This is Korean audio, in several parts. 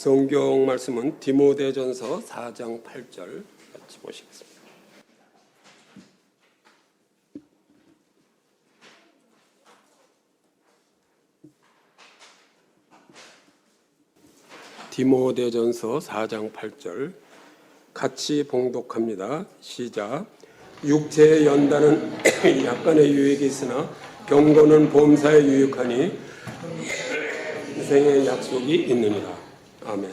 성경 말씀은 디모데전서 4장 8절 같이 보시겠습니다. 디모데전서 4장 8절 같이 봉독합니다. 시작. 육체의 연단은 약간의 유익이 있으나 경고는 범사에 유익하니 인생의 약속이 있느니라. 아멘.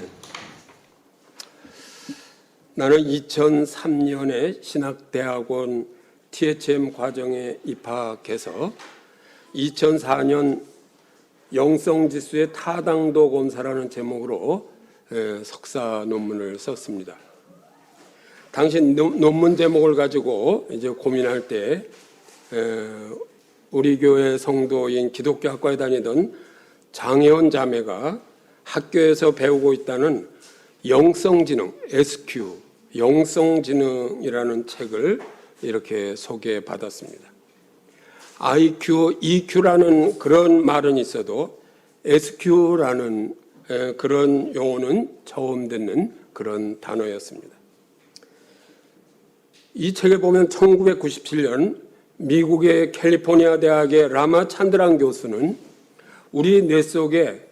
나는 2003년에 신학대학원 THM 과정에 입학해서 2004년 영성지수의 타당도 검사라는 제목으로 석사 논문을 썼습니다. 당시 논문 제목을 가지고 이제 고민할 때 우리 교회 성도인 기독교 학과에 다니던 장혜원 자매가 학교에서 배우고 있다는 영성지능, SQ, 영성지능이라는 책을 이렇게 소개받았습니다. IQ, EQ라는 그런 말은 있어도 SQ라는 그런 용어는 처음 듣는 그런 단어였습니다. 이 책에 보면 1997년 미국의 캘리포니아 대학의 라마 찬드란 교수는 우리 뇌 속에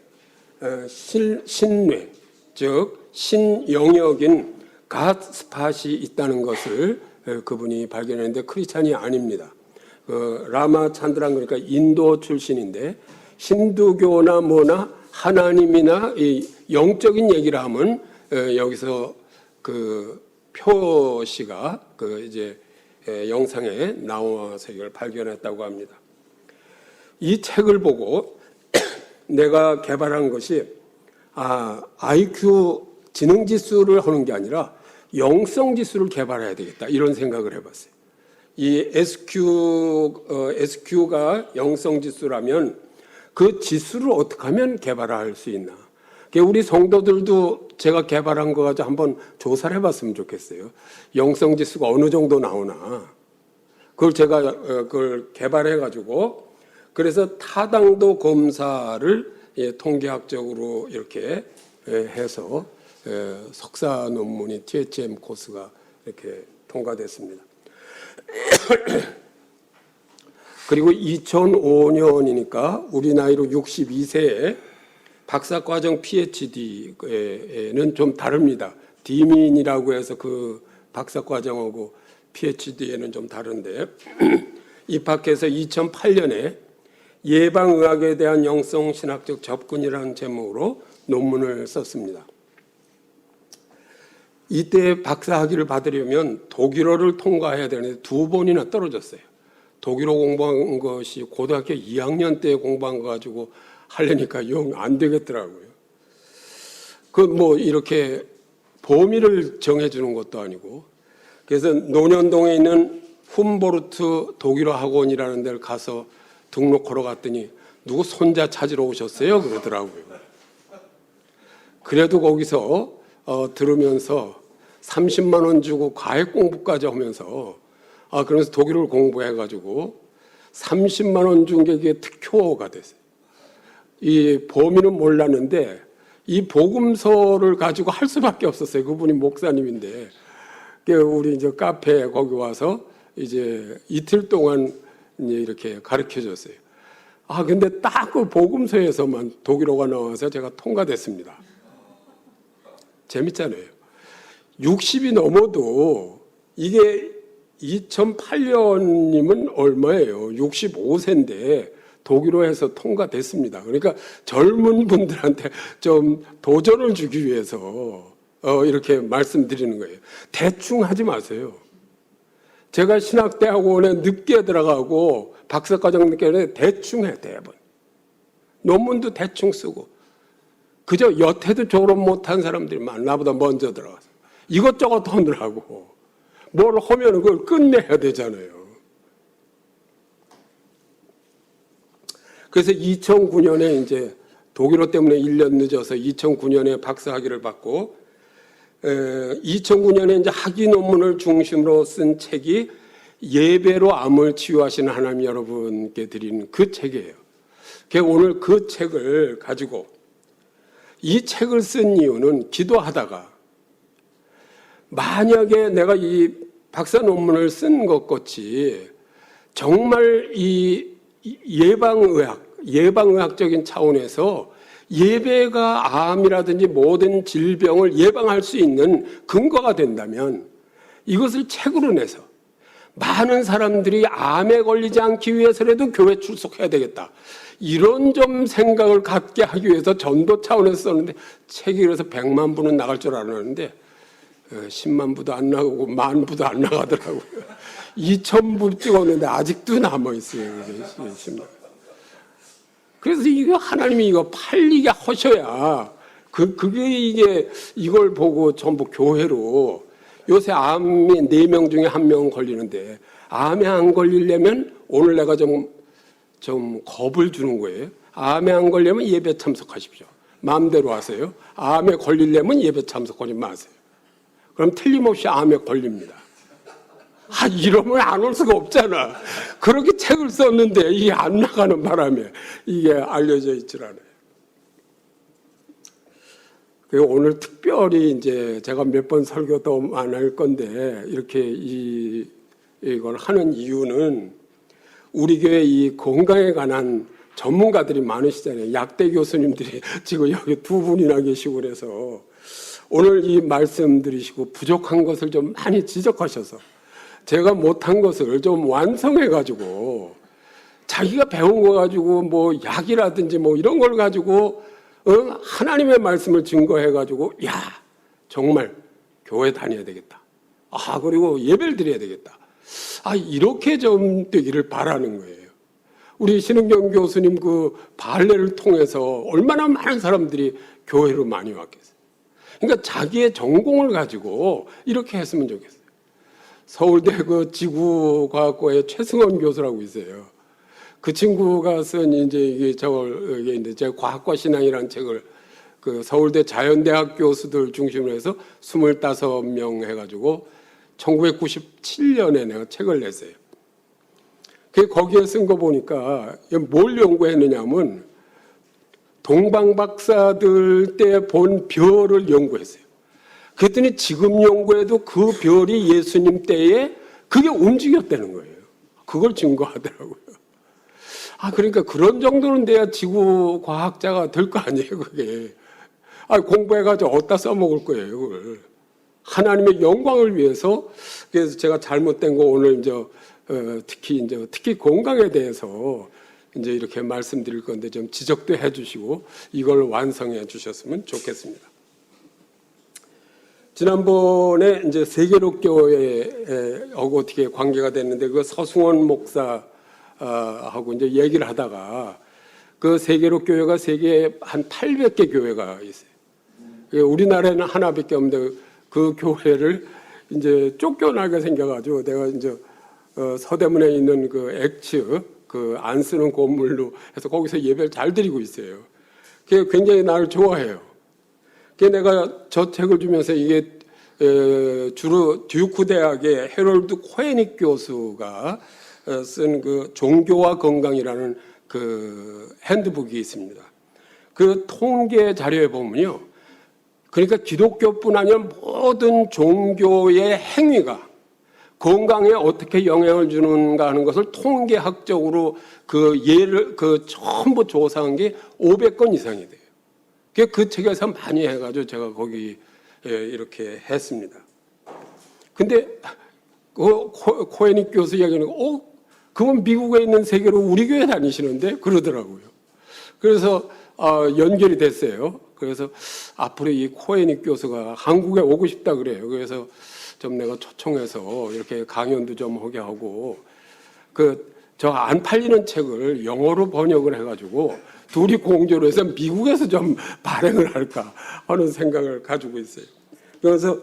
신뇌, 즉 신영역인 갓스팟이 있다는 것을 그분이 발견했는데 크리스찬이 아닙니다. 라마 찬드란 그러니까 인도 출신인데 힌두교나 뭐나 하나님이나 이 영적인 얘기를 하면 여기서 그 표시가 그 이제 영상에 나와서 이걸 발견했다고 합니다. 이 책을 보고 내가 개발한 것이 IQ 지능지수를 하는 게 아니라 영성지수를 개발해야 되겠다 이런 생각을 해봤어요. 이 SQ가 영성지수라면 그 지수를 어떻게 하면 개발할 수 있나. 우리 성도들도 제가 개발한 거 가지고 한번 조사를 해봤으면 좋겠어요. 영성지수가 어느 정도 나오나. 그걸 제가 그걸 개발해가지고 그래서 타당도 검사를 통계학적으로 이렇게 해서 석사 논문이 THM 코스가 이렇게 통과됐습니다. 그리고 2005년이니까 우리 나이로 62세에 박사과정 PhD에는 좀 다릅니다. 디민이라고 해서 그 박사과정하고 PhD에는 좀 다른데 입학해서 2008년에 예방의학에 대한 영성신학적 접근이라는 제목으로 논문을 썼습니다. 이때 박사학위를 받으려면 독일어를 통과해야 되는데 2번이나 떨어졌어요. 독일어 공부한 것이 고등학교 2학년 때 공부한 거 가지고 하려니까 영 안 되겠더라고요. 이렇게 범위를 정해주는 것도 아니고 그래서 논현동에 있는 훔보르트 독일어 학원이라는 데를 가서 등록하러 갔더니 누구 손자 찾으러 오셨어요? 그러더라고요. 그래도 거기서 들으면서 30만 원 주고 과외 공부까지 하면서 그러면서 독일어를 공부해가지고 30만 원 준 게 이게 특효가 됐어요. 이 범위는 몰랐는데 이 복음서를 가지고 할 수밖에 없었어요. 그분이 목사님인데 우리 이제 카페에 거기 와서 이제 이틀 동안 이제 이렇게 가르쳐 줬어요. 근데 딱 그 복음서에서만 독일어가 나와서 제가 통과됐습니다. 재밌잖아요. 60이 넘어도 이게 2008년이면 얼마예요? 65세인데 독일어에서 통과됐습니다. 그러니까 젊은 분들한테 좀 도전을 주기 위해서 이렇게 말씀드리는 거예요. 대충 하지 마세요. 제가 신학대학원에 늦게 들어가고 박사과정 늦게 하는데 대충 해, 대부분. 논문도 대충 쓰고. 그저 여태도 졸업 못한 사람들이 나보다 먼저 들어가서. 이것저것 하느라고. 뭘 하면 그걸 끝내야 되잖아요. 그래서 2009년에 이제 독일어 때문에 1년 늦어서 2009년에 박사학위를 받고 2009년에 이제 학위 논문을 중심으로 쓴 책이 예배로 암을 치유하시는 하나님 여러분께 드린 그 책이에요. 오늘 그 책을 가지고 이 책을 쓴 이유는 기도하다가 만약에 내가 이 박사 논문을 쓴 것 같이 정말 이 예방의학적인 차원에서 예배가 암이라든지 모든 질병을 예방할 수 있는 근거가 된다면 이것을 책으로 내서 많은 사람들이 암에 걸리지 않기 위해서라도 교회 출석해야 되겠다. 이런 좀 생각을 갖게 하기 위해서 전도 차원에서 썼는데 책이 그래서 100만 부는 나갈 줄 알았는데 10만 부도 안 나가고 10,000 부도 안 나가더라고요. 2,000부 찍었는데 아직도 남아있어요. 그래서 이거 하나님이 이거 팔리게 하셔야 그게 이걸 보고 전부 교회로 요새 암이 4명 중에 1명 걸리는데 암에 안 걸리려면 오늘 내가 좀 겁을 주는 거예요. 암에 안 걸리면 예배 참석하십시오. 마음대로 하세요. 암에 걸리려면 예배 참석하지 마세요. 그럼 틀림없이 암에 걸립니다. 이러면 안 올 수가 없잖아. 그렇게 책을 썼는데 이게 안 나가는 바람에 이게 알려져 있질 않아요. 오늘 특별히 이제 제가 몇 번 설교도 안 할 건데 이렇게 이걸 하는 이유는 우리 교회 이 건강에 관한 전문가들이 많으시잖아요. 약대 교수님들이 지금 여기 2분이나 계시고 그래서 오늘 이 말씀 들으시고 부족한 것을 좀 많이 지적하셔서 제가 못한 것을 좀 완성해가지고 자기가 배운 거 가지고 뭐 약이라든지 뭐 이런 걸 가지고 하나님의 말씀을 증거해가지고 정말 교회 다녀야 되겠다. 그리고 예배를 드려야 되겠다. 이렇게 좀 되기를 바라는 거예요. 우리 신은경 교수님 그 발레를 통해서 얼마나 많은 사람들이 교회로 많이 왔겠어요. 그러니까 자기의 전공을 가지고 이렇게 했으면 좋겠어요. 서울대 그 지구과학과의 최승원 교수라고 있어요. 그 친구가 쓴 이게 제 과학과 신앙이라는 책을 그 서울대 자연대학 교수들 중심으로 해서 25명 해가지고 1997년에 내가 책을 냈어요. 거기에 쓴 거 보니까 뭘 연구했느냐면 동방박사들 때 본 별을 연구했어요. 그랬더니 지금 연구해도 그 별이 예수님 때에 그게 움직였다는 거예요. 그걸 증거하더라고요. 그러니까 그런 정도는 돼야 지구 과학자가 될 거 아니에요, 그게. 공부해가지고 어디다 써먹을 거예요, 그걸. 하나님의 영광을 위해서. 그래서 제가 잘못된 거 오늘 특히 건강에 대해서 이제 이렇게 말씀드릴 건데 좀 지적도 해주시고 이걸 완성해 주셨으면 좋겠습니다. 지난번에 이제 세계록교회하고 어떻게 관계가 됐는데 그 서승원 목사하고 이제 얘기를 하다가 그 세계록교회가 세계에 한 800개 교회가 있어요. 우리나라에는 하나밖에 없는데 그 교회를 이제 쫓겨나게 생겨가지고 내가 이제 서대문에 있는 그 엑츠 그 안 쓰는 건물로 해서 거기서 예배를 잘 드리고 있어요. 그게 굉장히 나를 좋아해요. 그게 내가 저 책을 주면서 이게 주로 듀크 대학의 해롤드 코헤닉 교수가 쓴 그 종교와 건강이라는 그 핸드북이 있습니다. 그 통계 자료에 보면요. 그러니까 기독교뿐 아니라 모든 종교의 행위가 건강에 어떻게 영향을 주는가 하는 것을 통계학적으로 그 예를 전부 조사한 게 500건 이상이 돼요. 그 책에서 많이 해가지고 제가 거기 이렇게 했습니다. 근데 코헤닉 교수 이야기는 그건 미국에 있는 세계로 우리 교회 다니시는데 그러더라고요. 그래서 연결이 됐어요. 그래서 앞으로 이 코헤닉 교수가 한국에 오고 싶다 그래요. 그래서 좀 내가 초청해서 이렇게 강연도 좀 하게 하고 저 안 팔리는 책을 영어로 번역을 해가지고 둘이 공조를 해서 미국에서 좀 발행을 할까 하는 생각을 가지고 있어요. 그래서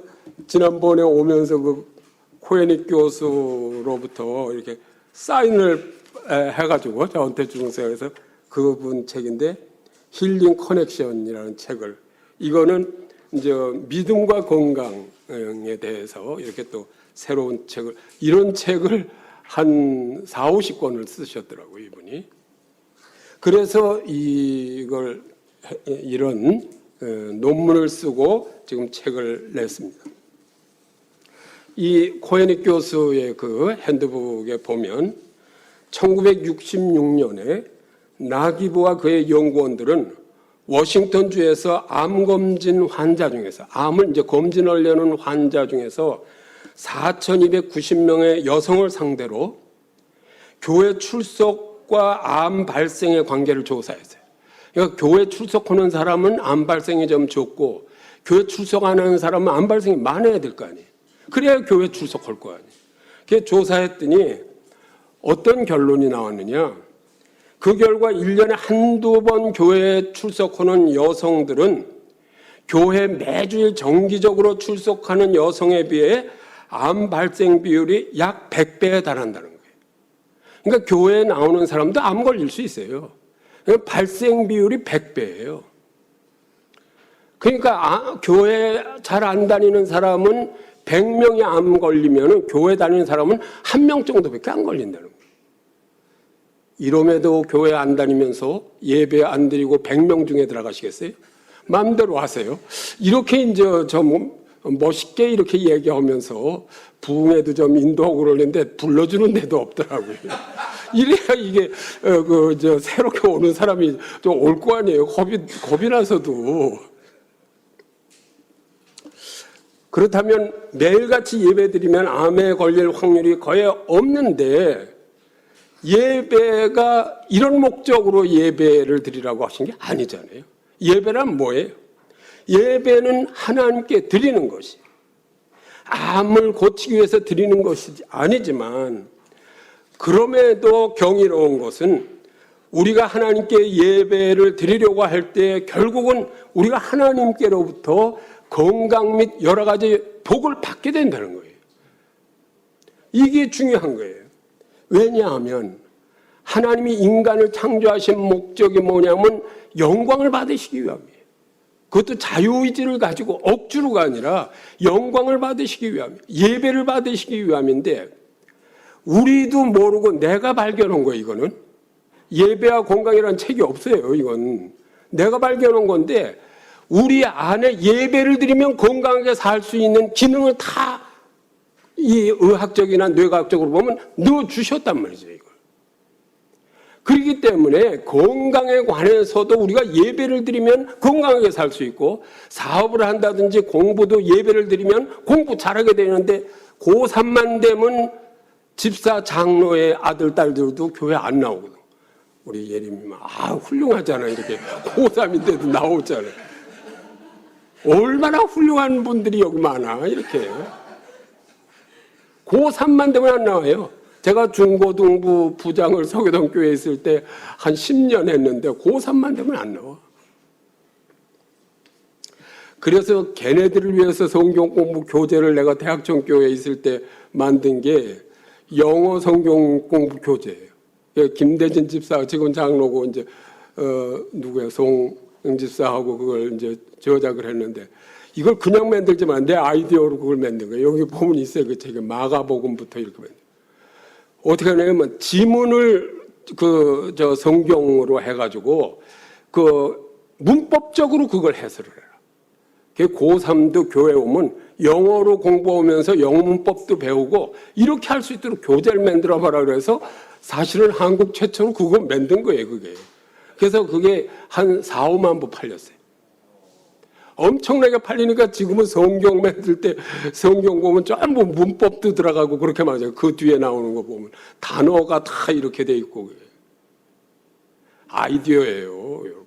지난번에 오면서 그 코헤닉 교수로부터 이렇게 사인을 해가지고 저한테 주면서 그래서 그분 책인데 힐링 커넥션이라는 책을 이거는 이제 믿음과 건강에 대해서 이렇게 또 새로운 책을 이런 책을 한 40-50권을 쓰셨더라고요, 이분이. 그래서 이런 논문을 쓰고 지금 책을 냈습니다. 이 코헤닉 교수의 그 핸드북에 보면 1966년에 나기부와 그의 연구원들은 워싱턴주에서 암 검진 환자 중에서 암을 이제 검진하려는 환자 중에서 4,290명의 여성을 상대로 교회 출석과 암 발생의 관계를 조사했어요. 그러니까 교회 출석하는 사람은 암 발생이 좀 적고 교회 출석 안 하는 사람은 암 발생이 많아야 될 거 아니에요. 그래야 교회 출석할 거 아니에요. 그래서 조사했더니 어떤 결론이 나왔느냐. 그 결과 1년에 한두 번 교회에 출석하는 여성들은 교회 매주일 정기적으로 출석하는 여성에 비해 암 발생 비율이 약 100배에 달한다는 거예요. 그러니까 교회에 나오는 사람도 암 걸릴 수 있어요. 그러니까 발생 비율이 100배예요. 그러니까 교회 잘 안 다니는 사람은 100명이 암 걸리면 교회 다니는 사람은 1명 정도밖에 안 걸린다는 거예요. 이럼에도 교회 안 다니면서 예배 안 드리고 100명 중에 들어가시겠어요? 마음대로 하세요. 이렇게 이제 멋있게 이렇게 얘기하면서 부흥회도 좀 인도하고 그러는데 불러주는 데도 없더라고요. 이래야 이게 새롭게 오는 사람이 좀 올 거 아니에요. 겁이 나서도. 그렇다면 매일같이 예배드리면 암에 걸릴 확률이 거의 없는데 예배가 이런 목적으로 예배를 드리라고 하신 게 아니잖아요. 예배란 뭐예요? 예배는 하나님께 드리는 것이 암을 고치기 위해서 드리는 것이 아니지만 그럼에도 경이로운 것은 우리가 하나님께 예배를 드리려고 할 때 결국은 우리가 하나님께로부터 건강 및 여러 가지 복을 받게 된다는 거예요. 이게 중요한 거예요. 왜냐하면 하나님이 인간을 창조하신 목적이 뭐냐면 영광을 받으시기 위함이에요. 그것도 자유의지를 가지고 억지로가 아니라 영광을 받으시기 위함이에요. 예배를 받으시기 위함인데 우리도 모르고 내가 발견한 거예요. 이거는 예배와 건강이라는 책이 없어요. 이건 내가 발견한 건데 우리 안에 예배를 드리면 건강하게 살 수 있는 기능을 다 이 의학적이나 뇌과학적으로 보면 넣어주셨단 말이죠. 이걸. 그렇기 때문에 건강에 관해서도 우리가 예배를 드리면 건강하게 살 수 있고 사업을 한다든지 공부도 예배를 드리면 공부 잘하게 되는데 고3만 되면 집사 장로의 아들, 딸들도 교회 안 나오거든. 우리 예림이만 훌륭하잖아. 이렇게 고3인데도 나오잖아. 얼마나 훌륭한 분들이 여기 많아. 이렇게. 고3만 되면 안 나와요. 제가 중고등부 부장을 서교동 교회에 있을 때 한 10년 했는데 고3만 되면 안 나와. 그래서 걔네들을 위해서 성경 공부 교재를 내가 대학청 교회에 있을 때 만든 게 영어 성경 공부 교재예요. 김대진 집사 지금 장로고 이제 누구야 송 집사하고 그걸 이제 저작을 했는데 이걸 그냥 만들지만 내 아이디어로 그걸 만든 거예요. 여기 보면 있어요. 그 책에 마가복음부터 이렇게 만든. 어떻게 하냐면 지문을 성경으로 해가지고 문법적으로 그걸 해설을 해라. 고3도 교회 오면 영어로 공부하면서 영문법도 배우고 이렇게 할 수 있도록 교재를 만들어 봐라 그래서 사실은 한국 최초로 그거 만든 거예요. 그게. 그래서 그게 한 4, 5만 부 팔렸어요. 엄청나게 팔리니까 지금은 성경 만들 때 성경 보면 전부 문법도 들어가고 그렇게 맞아요. 그 뒤에 나오는 거 보면 단어가 다 이렇게 돼 있고 아이디어예요. 여러분.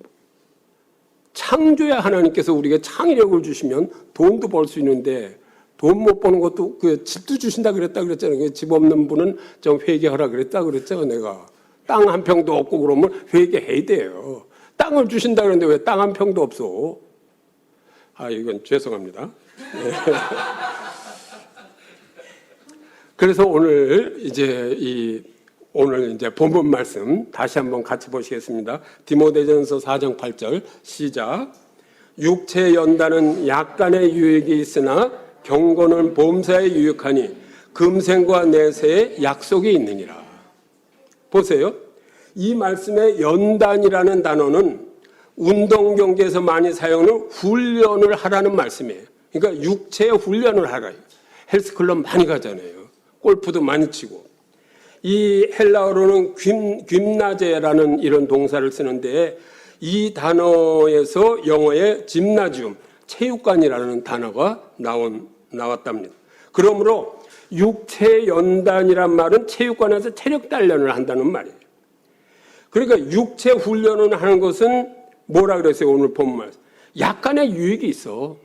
창조야 하나님께서 우리에게 창의력을 주시면 돈도 벌 수 있는데 돈 못 버는 것도 집도 주신다 그랬잖아요. 집 없는 분은 좀 회개하라 그랬죠. 내가 땅 한 평도 없고 그러면 회개해야 돼요. 땅을 주신다 그랬는데 왜 땅 한 평도 없어? 이건 죄송합니다. 네. 그래서 오늘 이제 본문 말씀 다시 한번 같이 보시겠습니다. 디모데전서 4장 8절 시작. 육체의 연단은 약간의 유익이 있으나 경고는 범사에 유익하니 금생과 내세에 약속이 있느니라. 보세요. 이 말씀에 연단이라는 단어는 운동 경기에서 많이 사용하는 훈련을 하라는 말씀이에요. 그러니까 육체 훈련을 하라. 헬스클럽 많이 가잖아요. 골프도 많이 치고. 이 헬라어로는 그나제라는 이런 동사를 쓰는데 이 단어에서 영어의 짐나지움, 체육관이라는 단어가 나왔답니다. 그러므로 육체연단이란 말은 체육관에서 체력 단련을 한다는 말이에요. 그러니까 육체 훈련을 하는 것은 뭐라 그랬어요? 오늘 본 말. 약간의 유익이 있어.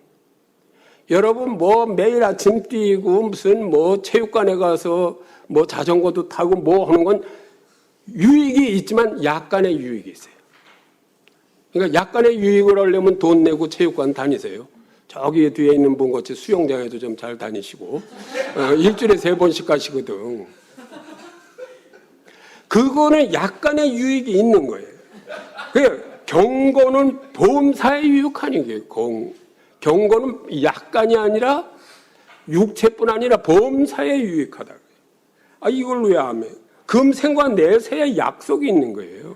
여러분 뭐 매일 아침 뛰고 무슨 뭐 체육관에 가서 뭐 자전거도 타고 뭐 하는 건 유익이 있지만 약간의 유익이 있어요. 그러니까 약간의 유익을 하려면 돈 내고 체육관 다니세요. 저기 뒤에 있는 분 같이 수영장에도 좀 잘 다니시고 일주일에 3번씩 가시거든. 그거는 약간의 유익이 있는 거예요. 경고는 범사에 유익하는 거예요. 경고는 약간이 아니라 육체뿐 아니라 범사에 유익하다. 이걸 왜 안 해? 금생과 내세의 약속이 있는 거예요.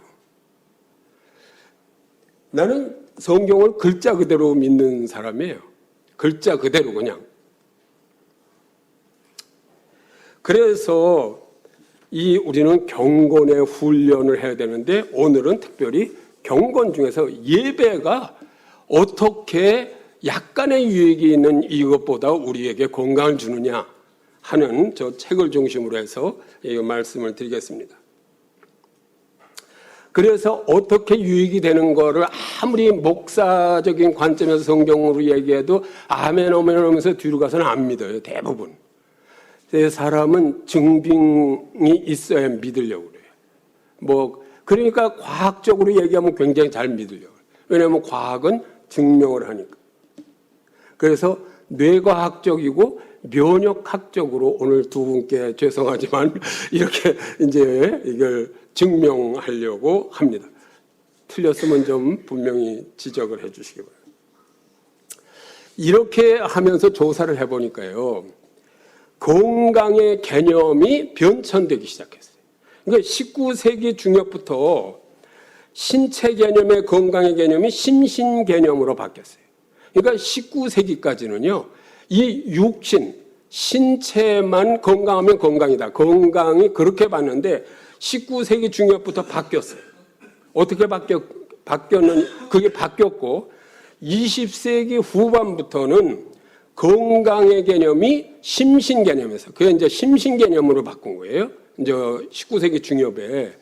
나는 성경을 글자 그대로 믿는 사람이에요. 글자 그대로 그냥. 그래서 우리는 경건의 훈련을 해야 되는데 오늘은 특별히 경건 중에서 예배가 어떻게 약간의 유익이 있는 이것보다 우리에게 건강을 주느냐 하는 저 책을 중심으로 해서 이 말씀을 드리겠습니다. 그래서 어떻게 유익이 되는 거를 아무리 목사적인 관점에서 성경으로 얘기해도 아멘 아멘 하면서 뒤로 가서는 안 믿어요. 대부분. 사람은 증빙이 있어야 믿으려고 그래요. 그러니까 과학적으로 얘기하면 굉장히 잘 믿으려고 그래요. 왜냐하면 과학은 증명을 하니까. 그래서 뇌과학적이고 면역학적으로 오늘 두 분께 죄송하지만 이렇게 이제 이걸 증명하려고 합니다. 틀렸으면 좀 분명히 지적을 해 주시기 바랍니다. 이렇게 하면서 조사를 해보니까요. 건강의 개념이 변천되기 시작했어요. 그러니까 19세기 중엽부터 신체 개념의 건강의 개념이 심신 개념으로 바뀌었어요. 그러니까 19세기까지는요. 이 육신, 신체만 건강하면 건강이다. 건강이 그렇게 봤는데 19세기 중엽부터 바뀌었어요. 어떻게 바뀌었는 그게 바뀌었고 20세기 후반부터는 건강의 개념이 심신 개념에서 그게 이제 심신 개념으로 바꾼 거예요. 이제 19세기 중엽에.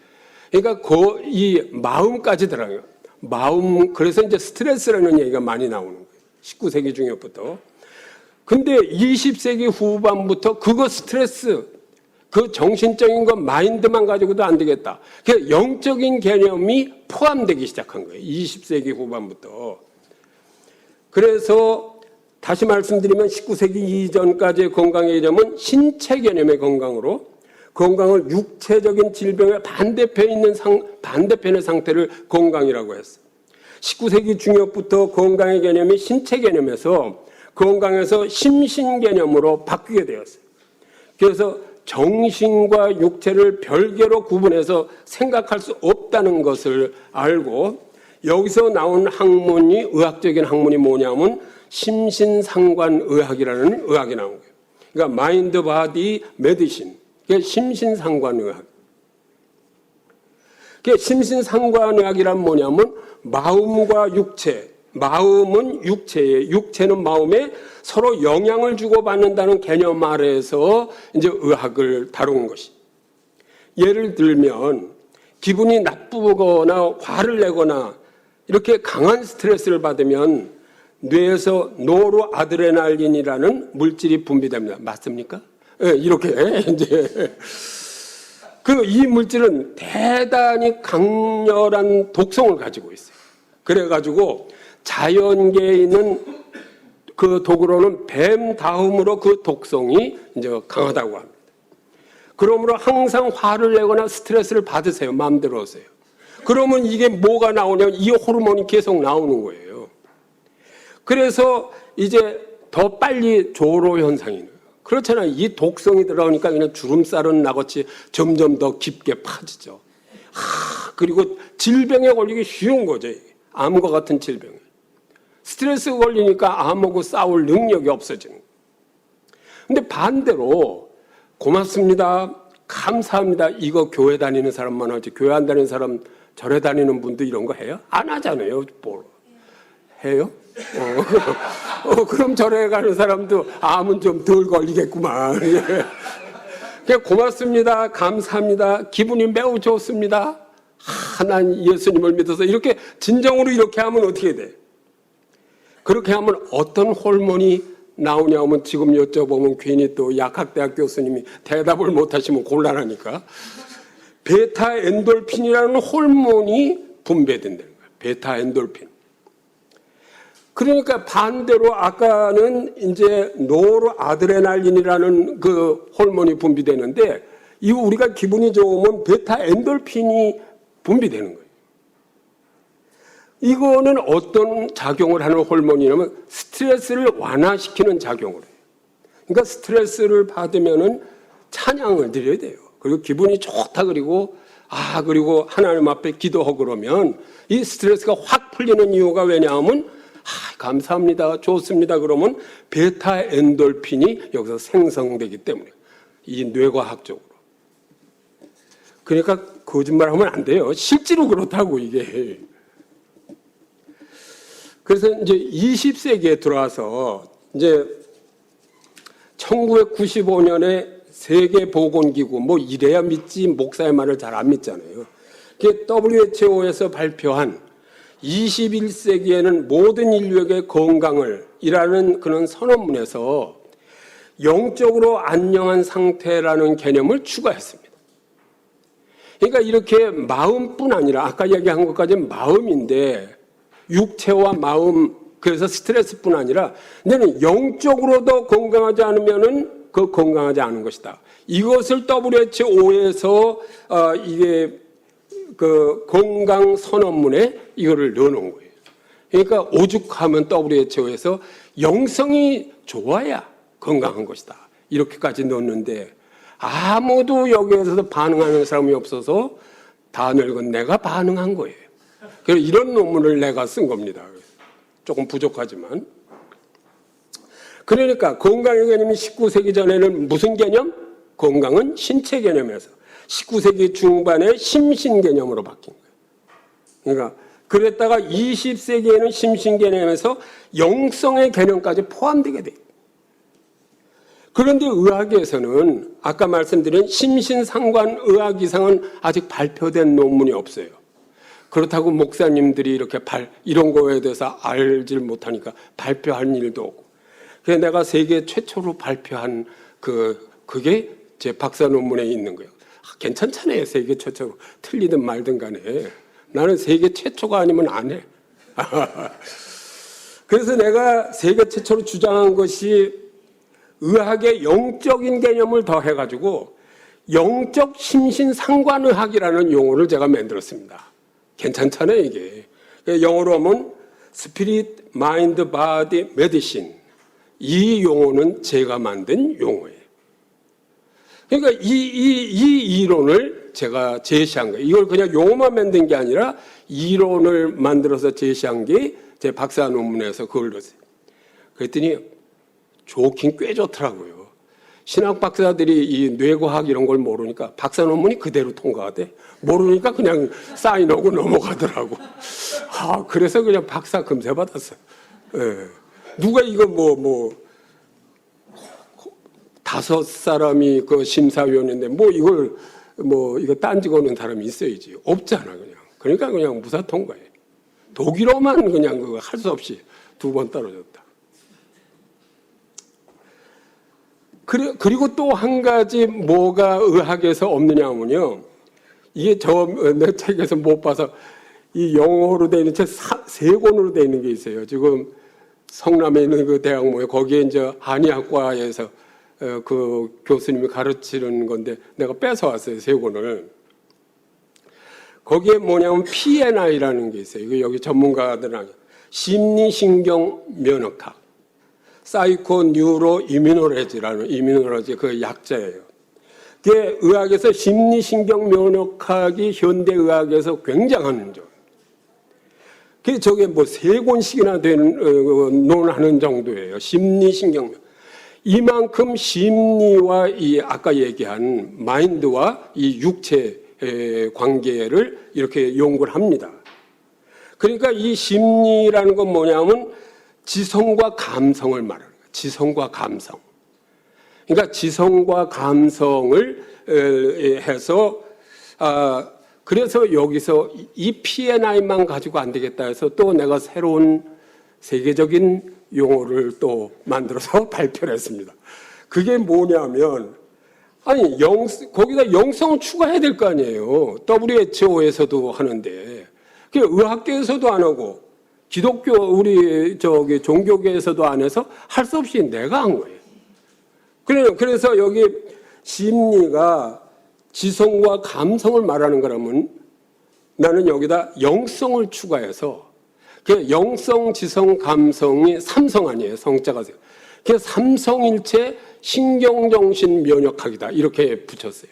그러니까 이 마음까지 들어가요. 마음, 그래서 이제 스트레스라는 얘기가 많이 나오는 거예요. 19세기 중엽부터. 근데 20세기 후반부터 그거 스트레스, 그 정신적인 거 마인드만 가지고도 안 되겠다. 그 영적인 개념이 포함되기 시작한 거예요. 20세기 후반부터. 그래서 다시 말씀드리면 19세기 이전까지의 건강의 개념은 신체 개념의 건강으로 건강을 육체적인 질병의 반대편의 상태를 건강이라고 했어요. 19세기 중엽부터 건강의 개념이 신체 개념에서 건강에서 심신 개념으로 바뀌게 되었어요. 그래서 정신과 육체를 별개로 구분해서 생각할 수 없다는 것을 알고 여기서 나온 학문이 의학적인 학문이 뭐냐면 심신상관의학이라는 의학이 나온 거예요. 그러니까 마인드 바디 메디신. 그게 심신상관의학. 그게 심신상관의학이란 뭐냐면 마음과 육체, 마음은 육체에, 육체는 마음에 서로 영향을 주고받는다는 개념 아래에서 이제 의학을 다룬 것이. 예를 들면 기분이 나쁘거나 화를 내거나 이렇게 강한 스트레스를 받으면 뇌에서 노르아드레날린이라는 물질이 분비됩니다. 맞습니까? 네, 이렇게 이제 이 물질은 대단히 강렬한 독성을 가지고 있어요. 그래가지고 자연계에 있는 그 독으로는 뱀 다음으로 그 독성이 이제 강하다고 합니다. 그러므로 항상 화를 내거나 스트레스를 받으세요. 마음대로 하세요. 그러면 이게 뭐가 나오냐면 이 호르몬이 계속 나오는 거예요. 그래서 이제 더 빨리 조로 현상이 나요. 그렇잖아요. 이 독성이 들어가니까 그냥 주름살은 나같이 점점 더 깊게 파지죠. 그리고 질병에 걸리기 쉬운 거죠. 암과 같은 질병이에요. 스트레스 걸리니까 암하고 싸울 능력이 없어지는 거예요. 근데 반대로 고맙습니다, 감사합니다, 이거 교회 다니는 사람만 하지 교회 안 다니는 사람, 절에 다니는 분도 이런 거 해요? 안 하잖아요. 뭐 해요? 그럼 절에 가는 사람도 암은 좀 덜 걸리겠구만. 고맙습니다, 감사합니다, 기분이 매우 좋습니다, 난 예수님을 믿어서, 이렇게 진정으로 이렇게 하면 어떻게 돼? 그렇게 하면 어떤 호르몬이 나오냐 하면, 지금 여쭤보면 괜히 또 약학대학 교수님이 대답을 못하시면 곤란하니까, 베타 엔돌핀이라는 호르몬이 분비된다는 거예요. 베타 엔돌핀. 그러니까 반대로 아까는 이제 노르아드레날린이라는 그 호르몬이 분비되는데, 이 우리가 기분이 좋으면 베타 엔돌핀이 분비되는 거예요. 이거는 어떤 작용을 하는 호르몬이냐면 스트레스를 완화시키는 작용을 해요. 그러니까 스트레스를 받으면은 찬양을 드려야 돼요. 그리고 기분이 좋다, 그리고 그리고 하나님 앞에 기도하고 그러면 이 스트레스가 확 풀리는 이유가 왜냐하면 감사합니다, 좋습니다 그러면 베타 엔돌핀이 여기서 생성되기 때문에, 이 뇌과학적으로. 그러니까 거짓말하면 안 돼요. 실제로 그렇다고 이게. 그래서 이제 20세기에 들어와서 이제 1995년에 세계보건기구, 뭐 이래야 믿지 목사의 말을 잘 안 믿잖아요. 그게 WHO에서 발표한 21세기에는 모든 인류에게 건강을 이라는 그런 선언문에서 영적으로 안녕한 상태라는 개념을 추가했습니다. 그러니까 이렇게 마음뿐 아니라, 아까 얘기한 것까지는 마음인데, 육체와 마음, 그래서 스트레스뿐 아니라 너는 영적으로도 건강하지 않으면은 그 건강하지 않은 것이다. 이것을 WHO에서 이게 그 건강 선언문에 이거를 넣어놓은 거예요. 그러니까 오죽하면 WHO에서 영성이 좋아야 건강한 것이다, 이렇게까지 넣었는데 아무도 여기에서 반응하는 사람이 없어서 다 늙은 내가 반응한 거예요. 그래서 이런 논문을 내가 쓴 겁니다. 조금 부족하지만. 그러니까 건강의 개념이 19세기 전에는 무슨 개념? 건강은 신체 개념에서 19세기 중반에 심신 개념으로 바뀐 거예요. 그러니까 그랬다가 20세기에는 심신 개념에서 영성의 개념까지 포함되게 돼요. 그런데 의학에서는 아까 말씀드린 심신상관의학 이상은 아직 발표된 논문이 없어요. 그렇다고 목사님들이 이렇게 이런 거에 대해서 알질 못하니까 발표할 일도 없고. 그래서 내가 세계 최초로 발표한 그게 제 박사 논문에 있는 거예요. 괜찮잖아요. 세계 최초로. 틀리든 말든 간에. 나는 세계 최초가 아니면 안 해. 그래서 내가 세계 최초로 주장한 것이 의학의 영적인 개념을 더해가지고 영적 심신상관의학이라는 용어를 제가 만들었습니다. 괜찮잖아요, 이게. 영어로 하면 Spirit, Mind, Body, Medicine. 이 용어는 제가 만든 용어예요. 그러니까 이 이론을 제가 제시한 거예요. 이걸 그냥 용어만 만든 게 아니라 이론을 만들어서 제시한 게 제 박사 논문에서 그걸 넣었어요. 그랬더니 좋긴 꽤 좋더라고요. 신학 박사들이 이 뇌과학 이런 걸 모르니까 박사 논문이 그대로 통과가 돼. 모르니까 그냥 사인하고 넘어가더라고. 그래서 그냥 박사 금세 받았어요. 예. 누가 이거 다섯 사람이 그 심사위원인데 이거 딴지 거는 사람이 있어야지. 없잖아, 그냥. 그러니까 그냥 무사 통과해. 독일어만 그냥 그거 할 수 없이 2번 떨어졌다. 그리고 또 한 가지 뭐가 의학에서 없느냐 하면요. 이게 내 책에서 못 봐서 이 영어로 되어 있는 책 3권으로 되어 있는 게 있어요. 지금 성남에 있는 그 대학 모여 거기에 이제 한의학과에서 그 교수님이 가르치는 건데 내가 뺏어왔어요. 3권을. 거기에 뭐냐면 PNI라는 게 있어요. 이거 여기 전문가들은 심리신경 면역학. 사이코 뉴로 이뮤노로지라는 이뮤노로지 그 약자예요. 그게 의학에서 심리신경 면역학이 현대 의학에서 굉장한 점. 그 저게 뭐 3권씩이나 되는 논하는 정도예요. 심리신경면. 이만큼 심리와 이 아까 얘기한 마인드와 이 육체 관계를 이렇게 연구를 합니다. 그러니까 이 심리라는 건 뭐냐면 지성과 감성을 말하는 거예요. 지성과 감성. 그러니까 지성과 감성을 해서 그래서 여기서 이 P&I만 가지고 안 되겠다 해서 또 내가 새로운 세계적인 용어를 또 만들어서 발표를 했습니다. 그게 뭐냐면 아니 거기다 영성을 추가해야 될 거 아니에요. WHO에서도 하는데 그 의학계에서도 안 하고 기독교 우리 저기 종교계에서도 안 해서 할 수 없이 내가 한 거예요. 그래서 여기 심리가 지성과 감성을 말하는 거라면 나는 여기다 영성을 추가해서 그 영성, 지성, 감성이 삼성 아니에요. 성자가. 그 삼성일체 신경정신 면역학이다. 이렇게 붙였어요.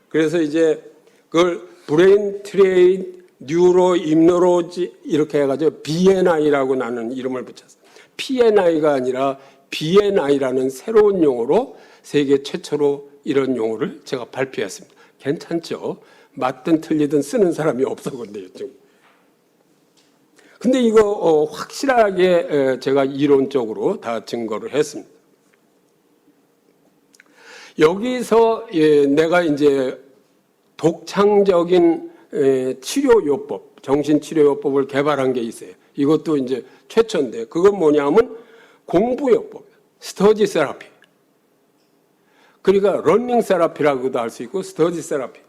그래서 이제 그걸 브레인 트레인 뉴로 임노로지 이렇게 해가지고 BNI라고 나는 이름을 붙였어요. PNI가 아니라 BNI라는 새로운 용어로 세계 최초로 이런 용어를 제가 발표했습니다. 괜찮죠? 맞든 틀리든 쓰는 사람이 없어 근데요. 근데 이거 확실하게 제가 이론적으로 다 증거를 했습니다. 여기서 내가 이제 독창적인 치료요법, 정신치료요법을 개발한 게 있어요. 이것도 이제 최초인데 그건 뭐냐면 공부요법, 스터디 세라피. 그러니까 러닝 세라피라고도 할 수 있고 스터디 세라피.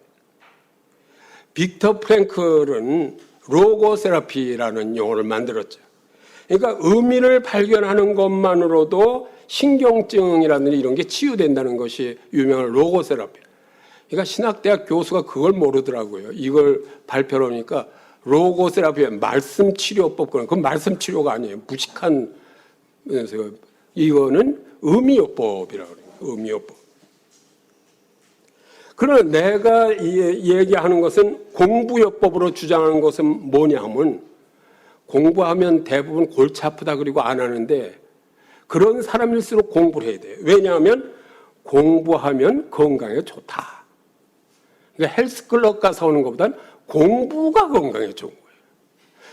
빅터 프랭클은 로고 세라피라는 용어를 만들었죠. 그러니까 의미를 발견하는 것만으로도 신경증이라든지 이런 게 치유된다는 것이 유명한 로고 세라피. 그러니까 신학대학 교수가 그걸 모르더라고요. 이걸 발표를 하니까 로고 세라피의 말씀 치료법, 그건 말씀 치료가 아니에요. 무식한, 이거는 의미요법이라고 그래요. 의미요법. 그러나 내가 얘기하는 것은 공부요법으로 주장하는 것은 뭐냐 하면 공부하면 대부분 골치 아프다 그리고 안 하는데 그런 사람일수록 공부를 해야 돼요. 왜냐하면 공부하면 건강에 좋다. 그러니까 헬스클럽 가서 하는 것보다는 공부가 건강에 좋은 거예요.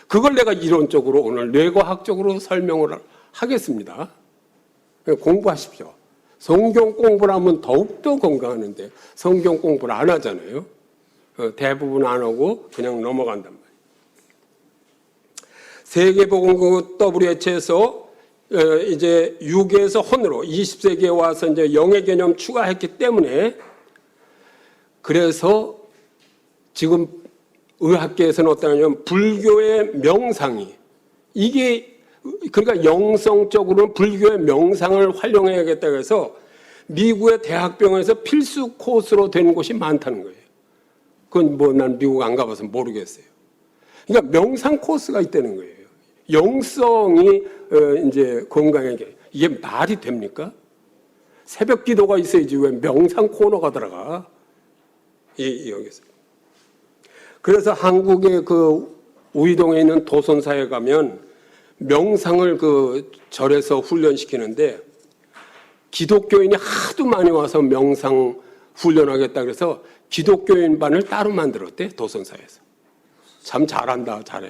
그걸 내가 이론적으로 오늘 뇌과학적으로 설명을 하겠습니다. 공부하십시오. 성경 공부를 하면 더욱더 건강하는데 성경 공부를 안 하잖아요. 대부분 안 하고 그냥 넘어간단 말이에요. 세계보건국 WHO에서 이제 6에서 혼으로 20세기에 와서 이제 영의 개념 추가했기 때문에 그래서 지금 의학계에서는 어떠냐면 불교의 명상이 이게 그러니까 영성적으로는 불교의 명상을 활용해야겠다고 해서 미국의 대학병원에서 필수 코스로 된 곳이 많다는 거예요. 그건 뭐 난 미국 안 가봐서 모르겠어요. 그러니까 명상 코스가 있다는 거예요. 영성이 이제 건강에게 이게 말이 됩니까? 새벽 기도가 있어야지 왜 명상 코너가 들어가? 여기서. 그래서 한국의 그 우이동에 있는 도선사에 가면 명상을 그 절에서 훈련시키는데 기독교인이 하도 많이 와서 명상 훈련하겠다 그래서 기독교인 반을 따로 만들었대 도선사에서. 참 잘한다 잘해.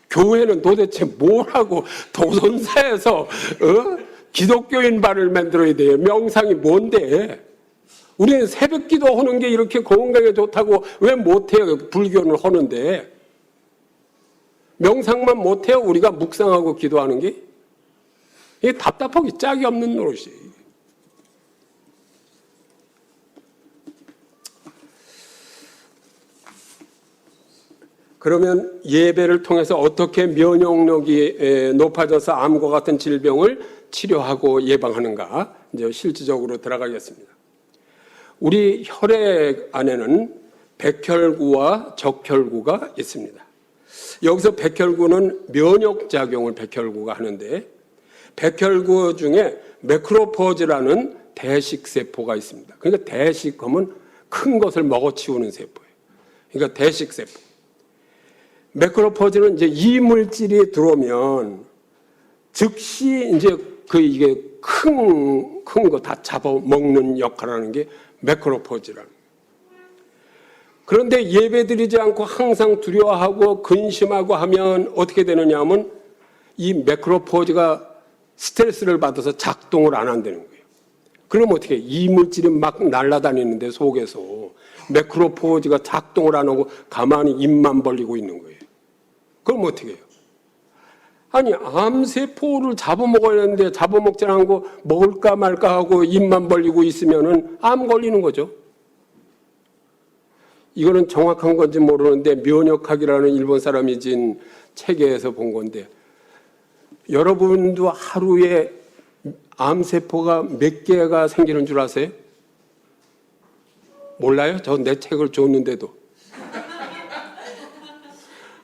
교회는 도대체 뭘 하고 도선사에서 기독교인 반을 만들어야 돼요. 명상이 뭔데? 우리는 새벽 기도 하는 게 이렇게 건강에 좋다고 왜 못해요? 불교는 하는데. 명상만 못해요? 우리가 묵상하고 기도하는 게? 이게 답답하기 짝이 없는 노릇이에요. 그러면 예배를 통해서 어떻게 면역력이 높아져서 암과 같은 질병을 치료하고 예방하는가? 이제 실질적으로 들어가겠습니다. 우리 혈액 안에는 백혈구와 적혈구가 있습니다. 여기서 백혈구는 면역작용을 백혈구가 하는데 백혈구 중에 매크로포즈라는 대식세포가 있습니다. 그러니까 대식하면 큰 것을 먹어치우는 세포예요. 그러니까 대식세포. 매크로포지는 이제 이물질이 들어오면 즉시 이제 이게 큰 거 다 잡아먹는 역할을 하는 게 매크로포지라는. 그런데 예배드리지 않고 항상 두려워하고 근심하고 하면 어떻게 되느냐 하면 이 매크로포지가 스트레스를 받아서 작동을 안 한다는 거예요. 그럼 어떻게 해요? 이물질이 막 날아다니는데 속에서 매크로포지가 작동을 안 하고 가만히 입만 벌리고 있는 거예요. 그럼 어떻게 해요? 아니, 암세포를 잡아먹어야 하는데 잡아먹지 않고 먹을까 말까 하고 입만 벌리고 있으면은 암 걸리는 거죠. 이거는 정확한 건지 모르는데 면역학이라는 일본 사람이 진 책에서 본 건데, 여러분도 하루에 암세포가 몇 개가 생기는 줄 아세요? 몰라요? 저 내 책을 줬는데도.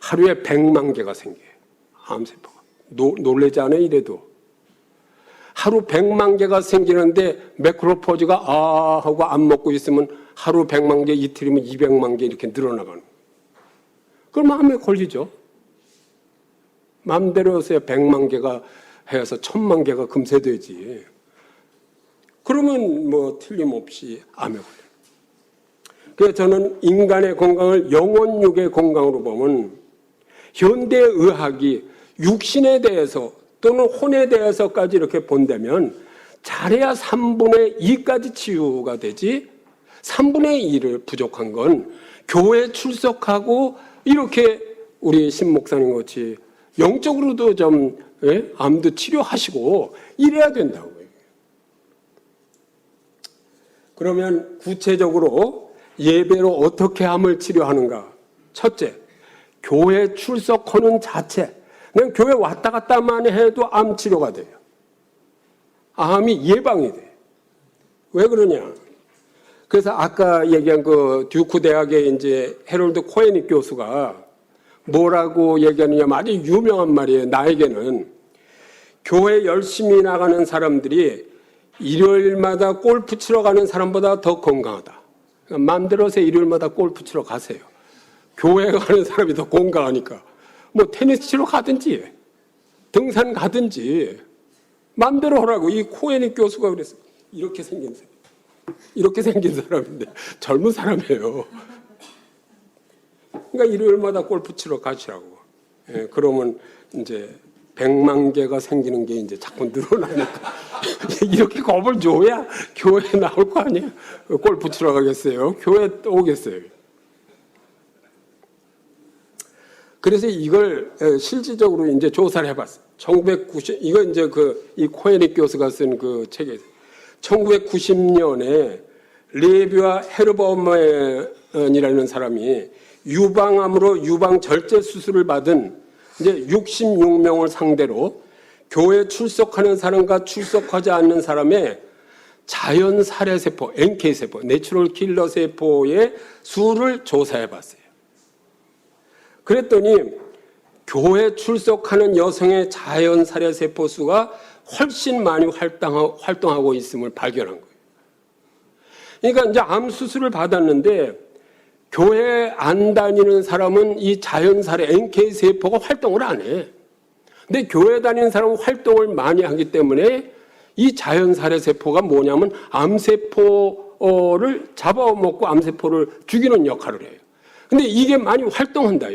하루에 100만 개가 생겨요. 암세포가. 놀라지 않아요? 이래도. 하루 100만 개가 생기는데 매크로포지가 아 하고 안 먹고 있으면 하루 100만 개, 이틀이면 200만 개 이렇게 늘어나가는 거예요. 그럼 암에 걸리죠. 마음대로 해서 100만 개가 해서 1000만 개가 금세 되지. 그러면 뭐 틀림없이 암에 걸려요. 그래서 저는 인간의 건강을 영혼육의 건강으로 보면 현대의학이 육신에 대해서 또는 혼에 대해서까지 이렇게 본다면 잘해야 3분의 2까지 치유가 되지, 3분의 1을 부족한 건 교회 출석하고 이렇게 우리 신 목사님 같이 영적으로도 좀 암도 치료하시고 이래야 된다고요. 그러면 구체적으로 예배로 어떻게 암을 치료하는가? 첫째, 교회 출석하는 자체. 그냥 교회 왔다 갔다만 해도 암 치료가 돼요. 암이 예방이 돼요. 왜 그러냐? 그래서 아까 얘기한 그 듀크 대학의 이제 해롤드 코헤닉 교수가 뭐라고 얘기하느냐면 아주 유명한 말이에요. 나에게는 교회 열심히 나가는 사람들이 일요일마다 골프 치러 가는 사람보다 더 건강하다. 그러니까 마음대로 해서 일요일마다 골프 치러 가세요. 교회 가는 사람이 더 건강하니까. 뭐 테니스 치러 가든지 등산 가든지 마음대로 하라고. 이 코헤닉 교수가 그랬어요. 이렇게 생긴 사람. 이렇게 생긴 사람인데 젊은 사람이에요. 그러니까 일요일마다 골프 치러 가시라고. 예, 그러면 이제 100만 개가 생기는 게 이제 자꾸 늘어나니까 이렇게 겁을 줘야 교회에 나올 거 아니에요. 골프 치러 가겠어요? 교회 오겠어요? 그래서 이걸 실질적으로 이제 조사를 해봤어요. 1990, 이거 이제 이 코헤닉 교수가 쓴 그 책에 1990년에 레비와 헤르버먼이라는 사람이 유방암으로 유방 절제 수술을 받은 이제 66명을 상대로 교회 출석하는 사람과 출석하지 않는 사람의 자연 살해 세포, NK 세포, 내추럴 킬러 세포의 수를 조사해 봤어요. 그랬더니 교회 출석하는 여성의 자연 살해 세포 수가 훨씬 많이 활동하고 있음을 발견한 거예요. 그러니까 이제 암 수술을 받았는데 교회 안 다니는 사람은 이 자연 살해 NK 세포가 활동을 안 해. 근데 교회 다니는 사람은 활동을 많이 하기 때문에 이 자연 살해 세포가 뭐냐면 암세포를 잡아먹고 암세포를 죽이는 역할을 해요. 근데 이게 많이 활동한다.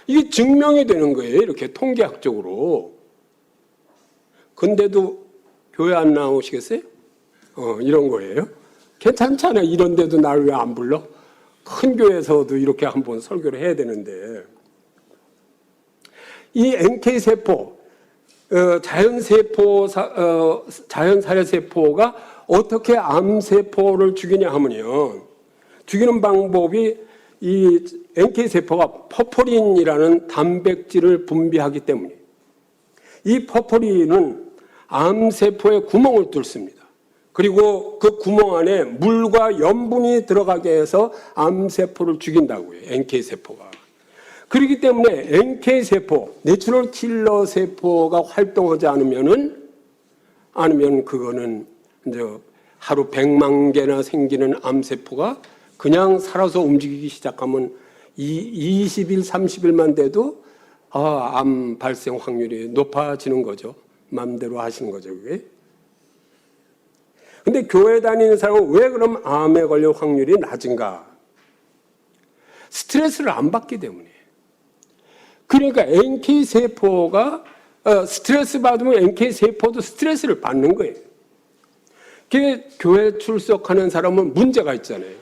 이게 증명이 되는 거예요. 이렇게 통계학적으로. 근데도 교회 안 나오시겠어요? 이런 거예요. 괜찮잖아요. 이런 데도 날 왜 안 불러? 큰 교회에서도 이렇게 한번 설교를 해야 되는데. 이 NK세포, 자연살해세포가 어떻게 암세포를 죽이냐 하면요. 죽이는 방법이 이 NK세포가 퍼포린이라는 단백질을 분비하기 때문이에요. 이 퍼포린은 암세포에 구멍을 뚫습니다. 그리고 그 구멍 안에 물과 염분이 들어가게 해서 암세포를 죽인다고요. NK세포가. 그렇기 때문에 NK세포, 내추럴 킬러 세포가 활동하지 않으면 그거는 이제 하루 100만 개나 생기는 암세포가 그냥 살아서 움직이기 시작하면 20일, 30일만 돼도 암 발생 확률이 높아지는 거죠. 마음대로 하시는 거죠, 그게. 근데 교회 다니는 사람은 왜 그럼 암에 걸릴 확률이 낮은가? 스트레스를 안 받기 때문에. 그러니까 NK세포가 스트레스 받으면 NK세포도 스트레스를 받는 거예요. 교회 출석하는 사람은 문제가 있잖아요.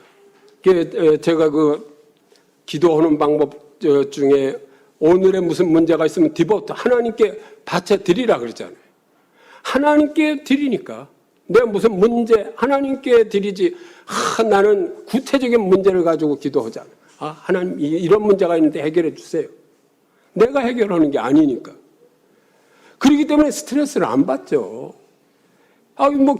제가 기도하는 방법 중에 오늘의 무슨 문제가 있으면 디보트 하나님께 바쳐 드리라 그랬잖아요. 하나님께 드리니까 내가 무슨 문제 하나님께 드리지 나는 구체적인 문제를 가지고 기도하잖아. 하나님 이런 문제가 있는데 해결해 주세요. 내가 해결하는 게 아니니까. 그렇기 때문에 스트레스를 안 받죠.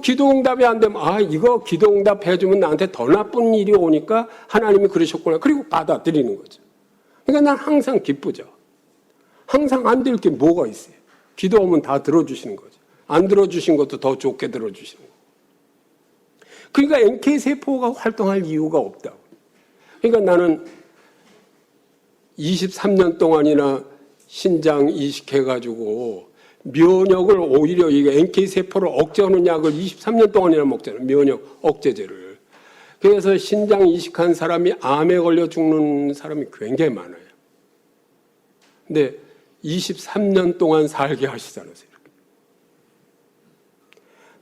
기도응답이 안 되면 이거 기도응답 해주면 나한테 더 나쁜 일이 오니까 하나님이 그러셨구나. 그리고 받아들이는 거죠. 그러니까 난 항상 기쁘죠. 항상 안 될 게 뭐가 있어요. 기도하면 다 들어주시는 거죠. 안 들어주신 것도 더 좋게 들어주시는 거예요. 그러니까 NK세포가 활동할 이유가 없다고. 그러니까 나는 23년 동안이나 신장 이식해가지고 면역을 오히려 이게 NK세포를 억제하는 약을 23년 동안이나 먹잖아요. 면역 억제제를. 그래서 신장 이식한 사람이 암에 걸려 죽는 사람이 굉장히 많아요. 근데 23년 동안 살게 하시잖아요.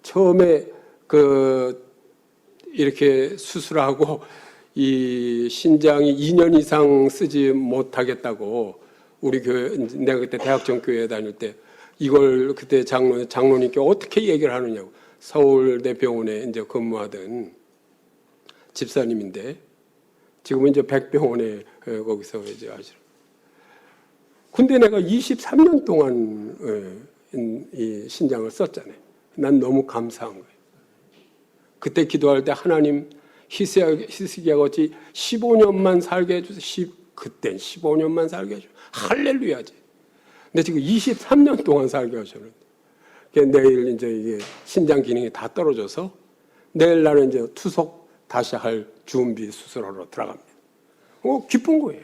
처음에 이렇게 수술하고 이 신장이 2년 이상 쓰지 못하겠다고 우리 교회, 내가 그때 대학정교회 다닐 때 이걸 그때 장로님께 어떻게 얘기를 하느냐고. 서울대 병원에 이제 근무하던 집사님인데 지금은 이제 백병원에 거기서 이제 하시는. 근데 내가 23년 동안 이 신장을 썼잖아요. 난 너무 감사한 거예요. 그때 기도할 때 하나님 히스기야 같이 15년만 살게 해주세요. 그땐 15년만 살게 해주세요. 할렐루야지. 근데 지금 23년 동안 살게 하셨는데 내일 이제 이게 신장 기능이 다 떨어져서 내일 날은 이제 투석 다시 할 준비 수술하러 들어갑니다. 기쁜 거예요.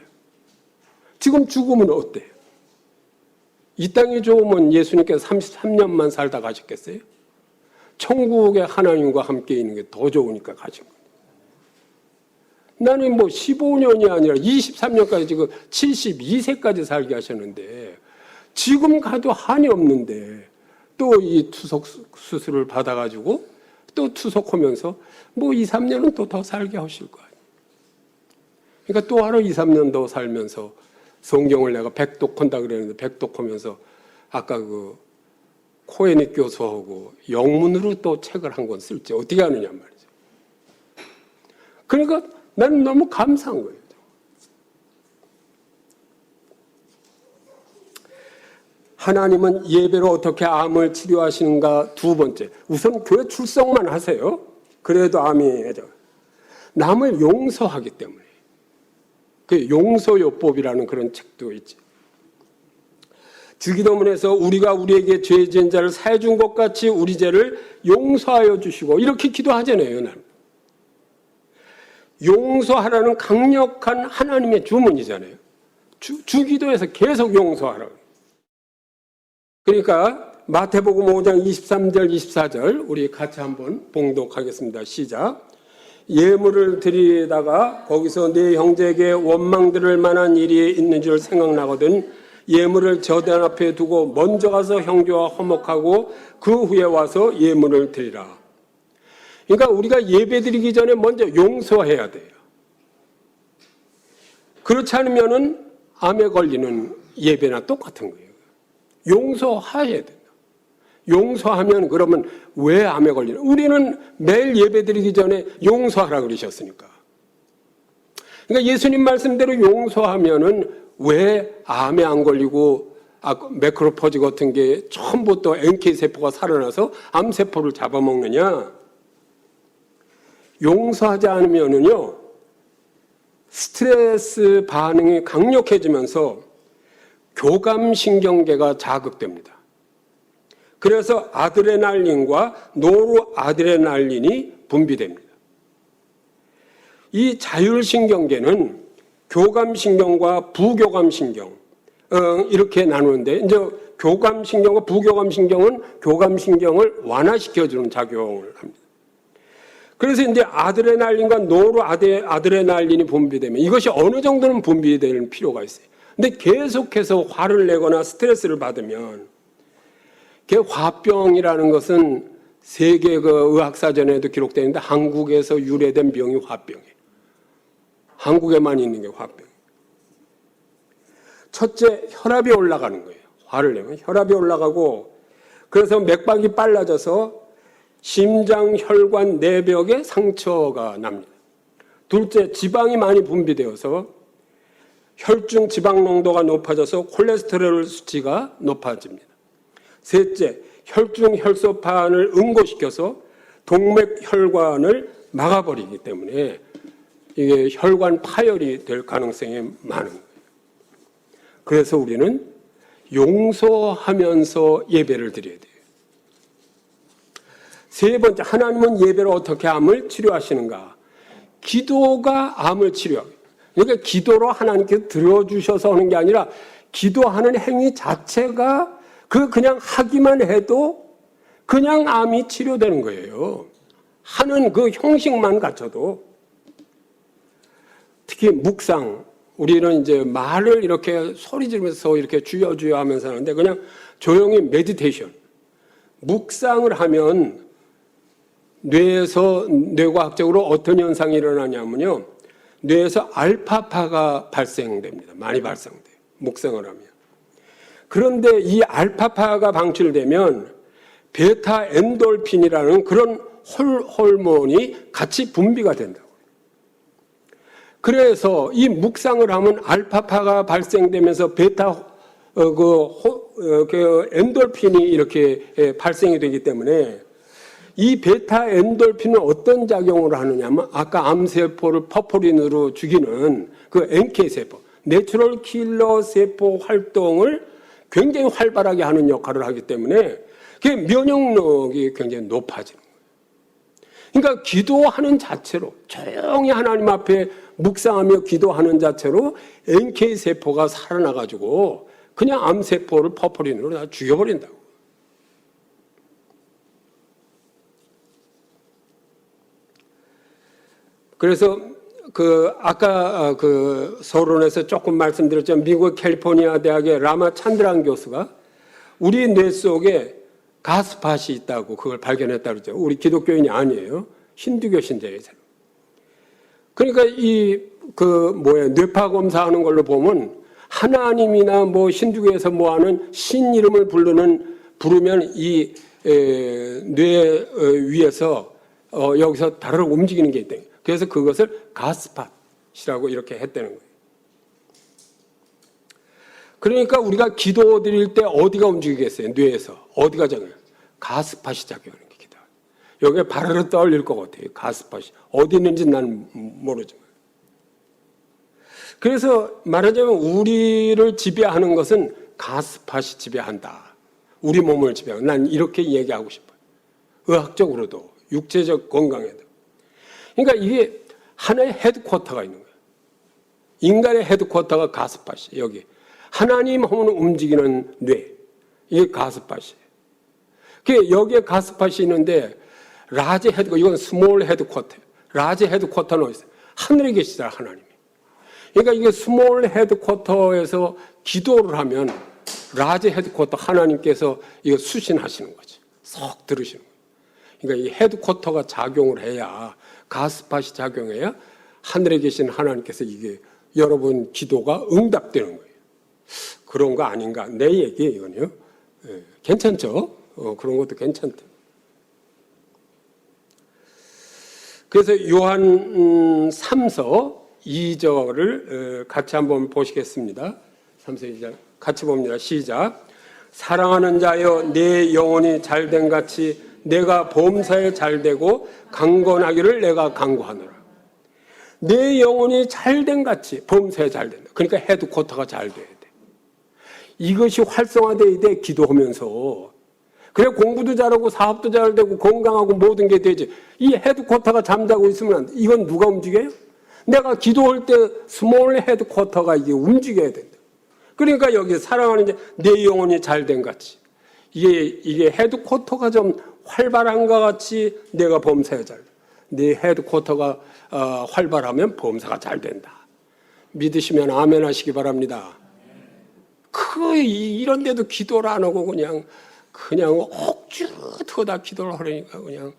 지금 죽으면 어때요? 이 땅이 좋으면 예수님께서 33년만 살다 가셨겠어요? 천국의 하나님과 함께 있는 게 더 좋으니까 가신 거예요. 나는 15년이 아니라 23년까지 지금 72세까지 살게 하셨는데 지금 가도 한이 없는데 또 이 투석 수술을 받아가지고 또 투석하면서 2, 3년은 또 더 살게 하실 거 아니에요. 그러니까 또 하루 2, 3년 더 살면서 성경을 내가 백독한다 그랬는데 백독하면서 아까 코에닉 교수하고 영문으로 또 책을 한 권 쓸지 어떻게 하느냐 말이죠. 그러니까 나는 너무 감사한 거예요. 하나님은 예배로 어떻게 암을 치료하시는가. 두 번째, 우선 교회 출석만 하세요. 그래도 암이 남을 용서하기 때문에. 그 용서요법이라는 그런 책도 있지. 주기도문에서 우리가 우리에게 죄 지은 자를 사해 준 것 같이 우리 죄를 용서하여 주시고 이렇게 기도하잖아요. 나는. 용서하라는 강력한 하나님의 주문이잖아요. 주기도에서 계속 용서하라고. 그러니까 마태복음 5장 23절 24절 우리 같이 한번 봉독하겠습니다. 시작. 예물을 드리다가 거기서 네 형제에게 원망 들을 만한 일이 있는 줄 생각나거든 예물을 저단 앞에 두고 먼저 가서 형제와 화목하고 그 후에 와서 예물을 드리라. 그러니까 우리가 예배 드리기 전에 먼저 용서해야 돼요. 그렇지 않으면은 암에 걸리는 예배나 똑같은 거예요. 용서해야 된다. 용서하면 그러면 왜 암에 걸리나? 우리는 매일 예배 드리기 전에 용서하라 그러셨으니까. 그러니까 예수님 말씀대로 용서하면은 왜 암에 안 걸리고 매크로포지 같은 게 전부 또 NK세포가 살아나서 암세포를 잡아먹느냐? 용서하지 않으면은요, 스트레스 반응이 강력해지면서 교감신경계가 자극됩니다. 그래서 아드레날린과 노르아드레날린이 분비됩니다. 이 자율신경계는 교감신경과 부교감신경 이렇게 나누는데 이제 교감신경과 부교감신경은 교감신경을 완화시켜주는 작용을 합니다. 그래서 이제 아드레날린과 노르아드레날린이 분비되면 이것이 어느 정도는 분비될 필요가 있어요. 근데 계속해서 화를 내거나 스트레스를 받으면 화병이라는 것은 세계 의학사전에도 기록되는데 한국에서 유래된 병이 화병이에요. 한국에만 있는 게 화병. 첫째, 혈압이 올라가는 거예요. 화를 내면 혈압이 올라가고 그래서 맥박이 빨라져서 심장, 혈관, 내벽에 상처가 납니다. 둘째, 지방이 많이 분비되어서 혈중 지방 농도가 높아져서 콜레스테롤 수치가 높아집니다. 셋째, 혈중 혈소판을 응고시켜서 동맥 혈관을 막아버리기 때문에 이게 혈관 파열이 될 가능성이 많은 거예요. 그래서 우리는 용서하면서 예배를 드려야 돼요. 세 번째, 하나님은 예배를 어떻게 암을 치료하시는가? 기도가 암을 치료하고, 그러니까 기도로 하나님께 들어주셔서 하는 게 아니라 기도하는 행위 자체가 그냥 하기만 해도 그냥 암이 치료되는 거예요. 하는 그 형식만 갖춰도. 특히 묵상, 우리는 이제 말을 이렇게 소리 지르면서 이렇게 주여 주여 하면서 하는데 그냥 조용히 메디테이션, 묵상을 하면 뇌에서 뇌과학적으로 어떤 현상이 일어나냐면요, 뇌에서 알파파가 발생됩니다. 많이 발생돼요. 묵상을 하면. 그런데 이 알파파가 방출되면 베타 엔돌핀이라는 그런 호르몬이 같이 분비가 된다고. 그래서 이 묵상을 하면 알파파가 발생되면서 베타 엔돌핀이 이렇게 발생이 되기 때문에 이 베타 엔돌핀은 어떤 작용을 하느냐면 아까 암세포를 퍼포린으로 죽이는 그 NK세포, 내추럴 킬러 세포 활동을 굉장히 활발하게 하는 역할을 하기 때문에 그게 면역력이 굉장히 높아지는 거예요. 그러니까 기도하는 자체로 조용히 하나님 앞에 묵상하며 기도하는 자체로 NK세포가 살아나가지고 그냥 암세포를 퍼포린으로 다 죽여버린다고. 그래서 아까 서론에서 조금 말씀드렸지만 미국 캘리포니아 대학의 라마 찬드란 교수가 우리 뇌 속에 가스팟이 있다고 그걸 발견했다고 그러죠. 우리 기독교인이 아니에요. 힌두교 신자예요. 그러니까 뇌파 검사하는 걸로 보면 하나님이나 힌두교에서 하는 신 이름을 부르면 이 뇌 위에서 여기서 다리를 움직이는 게 있다. 그래서 그것을 가스팟이라고 이렇게 했다는 거예요. 그러니까 우리가 기도 드릴 때 어디가 움직이겠어요? 뇌에서. 어디가 작용해요? 가스팟이 작용하는 게 기도. 여기에 바르르 떨릴 것 같아요. 가스팟이. 어디 있는지 난 모르지만. 그래서 말하자면 우리를 지배하는 것은 가스팟이 지배한다. 우리 몸을 지배하고. 난 이렇게 얘기하고 싶어요. 의학적으로도, 육체적 건강에도. 그러니까 이게 하나의 헤드쿼터가 있는 거예요. 인간의 헤드쿼터가 가스팟이에요. 여기. 하나님 하면 움직이는 뇌. 이게 가스팟이에요. 여기에 가스팟이 있는데 라지 헤드쿼터, 이건 스몰 헤드쿼터예요. 라지 헤드쿼터는 어디 있어요? 하늘에 계시잖아, 하나님이. 그러니까 이게 스몰 헤드쿼터에서 기도를 하면 라지 헤드쿼터 하나님께서 이거 수신하시는 거죠. 쏙 들으시는 거예요. 그러니까 이 헤드쿼터가 작용을 해야, 가스팟이 작용해야 하늘에 계신 하나님께서 이게 여러분 기도가 응답되는 거예요. 그런 거 아닌가? 내 얘기예요, 이건요. 예, 괜찮죠? 그런 것도 괜찮대. 그래서 요한 3서 2절을 같이 한번 보시겠습니다. 3서 2절 같이 봅니다. 시작. 사랑하는 자여, 내 영혼이 잘된 같이 내가 범사에 잘되고 강건하기를 내가 간구하노라. 내 영혼이 잘된 같이 범사에 잘된다. 그러니까 헤드쿼터가 잘 돼야 돼. 이것이 활성화돼야 돼, 기도하면서. 그래 공부도 잘하고 사업도 잘 되고 건강하고 모든 게 되지. 이 헤드쿼터가 잠자고 있으면 안 돼. 이건 누가 움직여요? 내가 기도할 때 스몰 헤드쿼터가 이게 움직여야 된다. 그러니까 여기 사랑하는 이제 내 영혼이 잘된 같이 이게 헤드쿼터가 좀 활발한가 같이 내가 범사에 잘. 네 헤드쿼터가 활발하면 범사가 잘 된다. 믿으시면 아멘 하시기 바랍니다. 이런 데도 기도를 안 하고 그냥 억지로 다 기도를 하려니까 그냥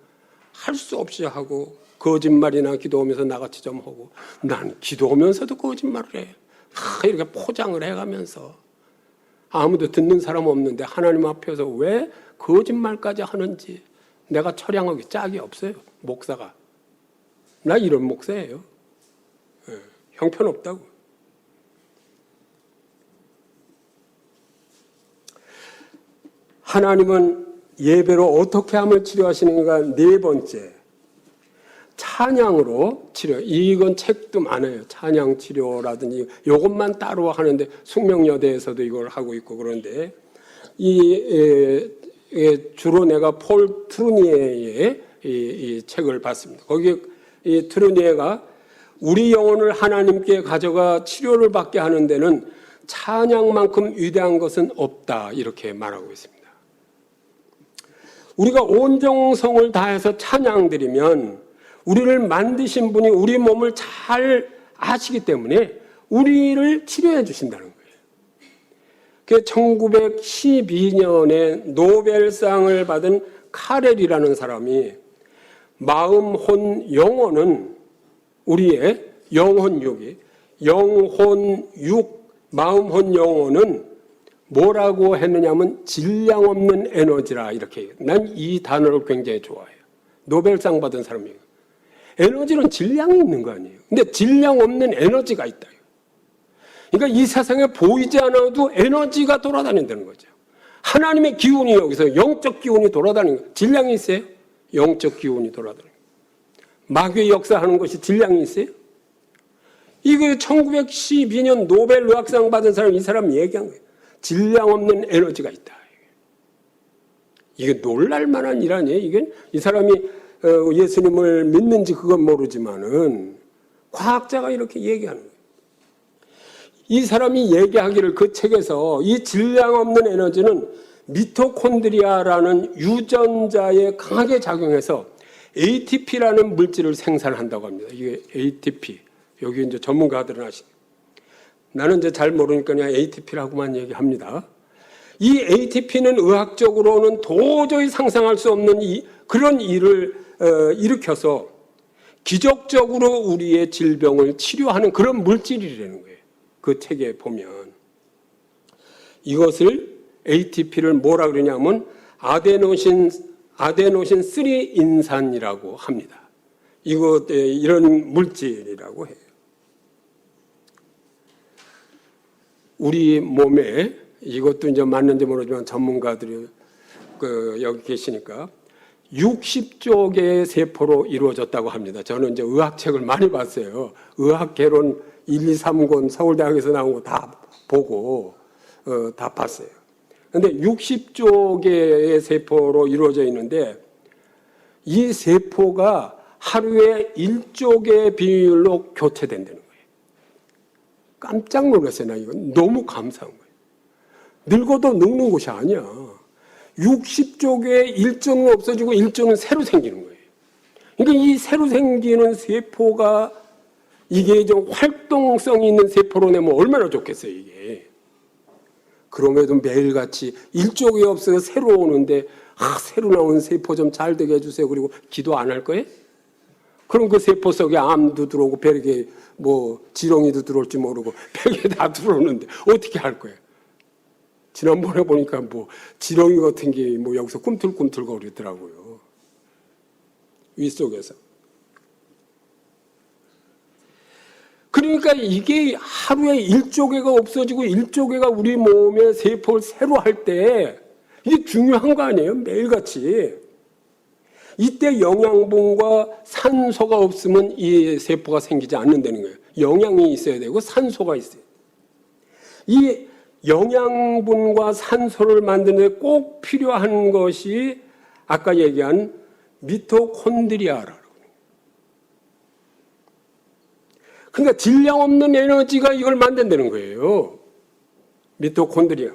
할 수 없이 하고 거짓말이나 기도하면서 나같이 좀 하고 난 기도하면서도 거짓말을 해. 이렇게 포장을 해가면서 아무도 듣는 사람 없는데 하나님 앞에서 왜 거짓말까지 하는지 내가 처량하기 짝이 없어요. 목사가. 나 이런 목사예요. 형편없다고. 하나님은 예배로 어떻게 함을 치료하시는가? 네 번째, 찬양으로 치료. 이건 책도 많아요. 찬양 치료라든지 이것만 따로 하는데 숙명여대에서도 이걸 하고 있고 그런데 주로 내가 폴 트루니에의 이 책을 봤습니다. 거기에 이 트루니에가 우리 영혼을 하나님께 가져가 치료를 받게 하는 데는 찬양만큼 위대한 것은 없다 이렇게 말하고 있습니다. 우리가 온정성을 다해서 찬양드리면 우리를 만드신 분이 우리 몸을 잘 아시기 때문에 우리를 치료해 주신다는 거예요. 그 1912년에 노벨상을 받은 카렐이라는 사람이 마음, 혼, 영혼은 우리의 영혼육이 영혼육, 마음, 혼, 영혼은 뭐라고 했느냐면 질량 없는 에너지라 이렇게. 난 이 단어를 굉장히 좋아해요. 노벨상 받은 사람이에요. 에너지는 질량이 있는 거 아니에요. 근데 질량 없는 에너지가 있다. 그러니까 이 세상에 보이지 않아도 에너지가 돌아다닌다는 거죠. 하나님의 기운이 여기서 영적 기운이 돌아다니는 거예요. 질량이 있어요? 영적 기운이 돌아다니는 거예요. 마귀의 역사하는 것이 질량이 있어요? 이거 1912년 노벨 의학상 받은 사람, 이 사람 얘기한 거예요. 질량 없는 에너지가 있다. 이게 놀랄 만한 일 아니에요? 이게 이 사람이 예수님을 믿는지 그건 모르지만은 과학자가 이렇게 얘기하는 거예요. 이 사람이 얘기하기를 그 책에서 이 질량 없는 에너지는 미토콘드리아라는 유전자에 강하게 작용해서 ATP라는 물질을 생산한다고 합니다. 이게 ATP. 여기 이제 전문가들은 아시죠. 나는 이제 잘 모르니까 그냥 ATP라고만 얘기합니다. 이 ATP는 의학적으로는 도저히 상상할 수 없는 그런 일을 일으켜서 기적적으로 우리의 질병을 치료하는 그런 물질이라는 거예요. 그 책에 보면. 이것을 ATP를 뭐라 그러냐면 아데노신 3인산이라고 합니다. 이런 물질이라고 해요. 우리 몸에 이것도 이제 맞는지 모르지만 전문가들이 여기 계시니까 60조 개의 세포로 이루어졌다고 합니다. 저는 이제 의학책을 많이 봤어요. 의학개론 1, 2, 3권 서울대학에서 나온 거 다 보고 다 봤어요. 그런데 60조 개의 세포로 이루어져 있는데 이 세포가 하루에 1조 개의 비율로 교체된다는 거예요. 깜짝 놀랐어요. 나 이건 너무 감사한 거예요. 늙어도 늙는 것이 아니야. 60조 개의 1조는 없어지고 1조는 새로 생기는 거예요. 그러니까 이 새로 생기는 세포가 이게 좀 활동성 있는 세포로 내면 얼마나 좋겠어요, 이게. 그럼에도 매일같이 1조 개 없어서 새로 오는데 새로 나온 세포 좀 잘 되게 해주세요. 그리고 기도 안 할 거예요? 그럼 그 세포 속에 암도 들어오고 별게 지렁이도 들어올지 모르고 별게 다 들어오는데 어떻게 할 거예요? 지난번에 보니까 지렁이 같은 게 여기서 꿈틀꿈틀 거리더라고요. 윗속에서. 그러니까 이게 하루에 1조 개가 없어지고 1조 개가 우리 몸의 세포를 새로 할 때 이게 중요한 거 아니에요? 매일같이. 이때 영양분과 산소가 없으면 이 세포가 생기지 않는다는 거예요. 영양이 있어야 되고 산소가 있어요. 이 영양분과 산소를 만드는 데 꼭 필요한 것이 아까 얘기한 미토콘드리아라고. 그러니까 질량 없는 에너지가 이걸 만든다는 거예요. 미토콘드리아.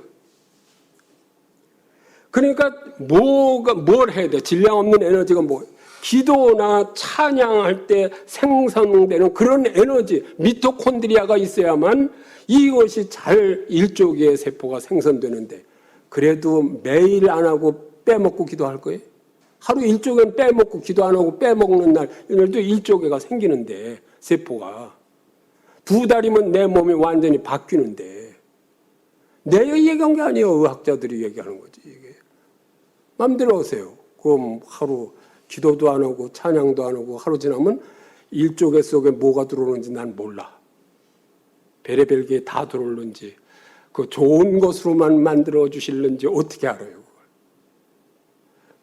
그러니까 뭘 해야 돼? 질량 없는 에너지가 뭐? 기도나 찬양할 때 생성되는 그런 에너지, 미토콘드리아가 있어야만 이것이 잘 일조기의 세포가 생성되는데, 그래도 매일 안 하고 빼먹고 기도할 거예요? 하루 일조개는 빼먹고 기도 안 하고 빼먹는 날, 이날도 일조개가 생기는데, 세포가. 2달이면 내 몸이 완전히 바뀌는데, 내가 얘기한 게 아니에요. 의학자들이 얘기하는 거지, 이게. 마음대로 하세요. 그럼 하루 기도도 안 하고 찬양도 안 하고 하루 지나면 일조개 속에 뭐가 들어오는지 난 몰라. 별의별 게 다 들어오는지, 그 좋은 것으로만 만들어 주실는지 어떻게 알아요, 그걸.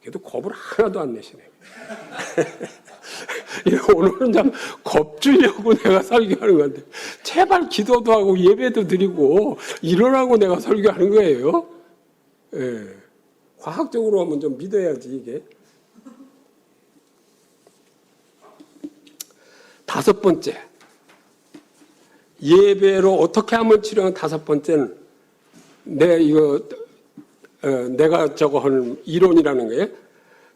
그래도 겁을 하나도 안 내시네. 오늘은 참 겁주려고 내가 설교하는 건데, 제발 기도도 하고 예배도 드리고 이러라고 내가 설교하는 거예요. 예. 과학적으로 하면 좀 믿어야지, 이게. 5번째. 예배로 어떻게 하면 치료하는 5번째는 내가 저거 하는 이론이라는 거예요.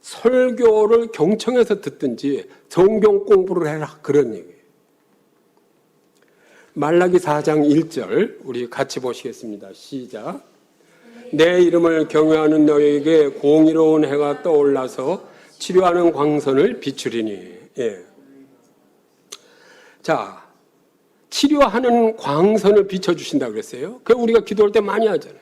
설교를 경청해서 듣든지 성경 공부를 해라, 그런 얘기예요. 말라기 4장 1절 우리 같이 보시겠습니다. 시작. 내 이름을 경외하는 너에게 공의로운 해가 떠올라서 치료하는 광선을 비추리니. 예. 자, 치료하는 광선을 비춰주신다고 그랬어요. 그 우리가 기도할 때 많이 하잖아요.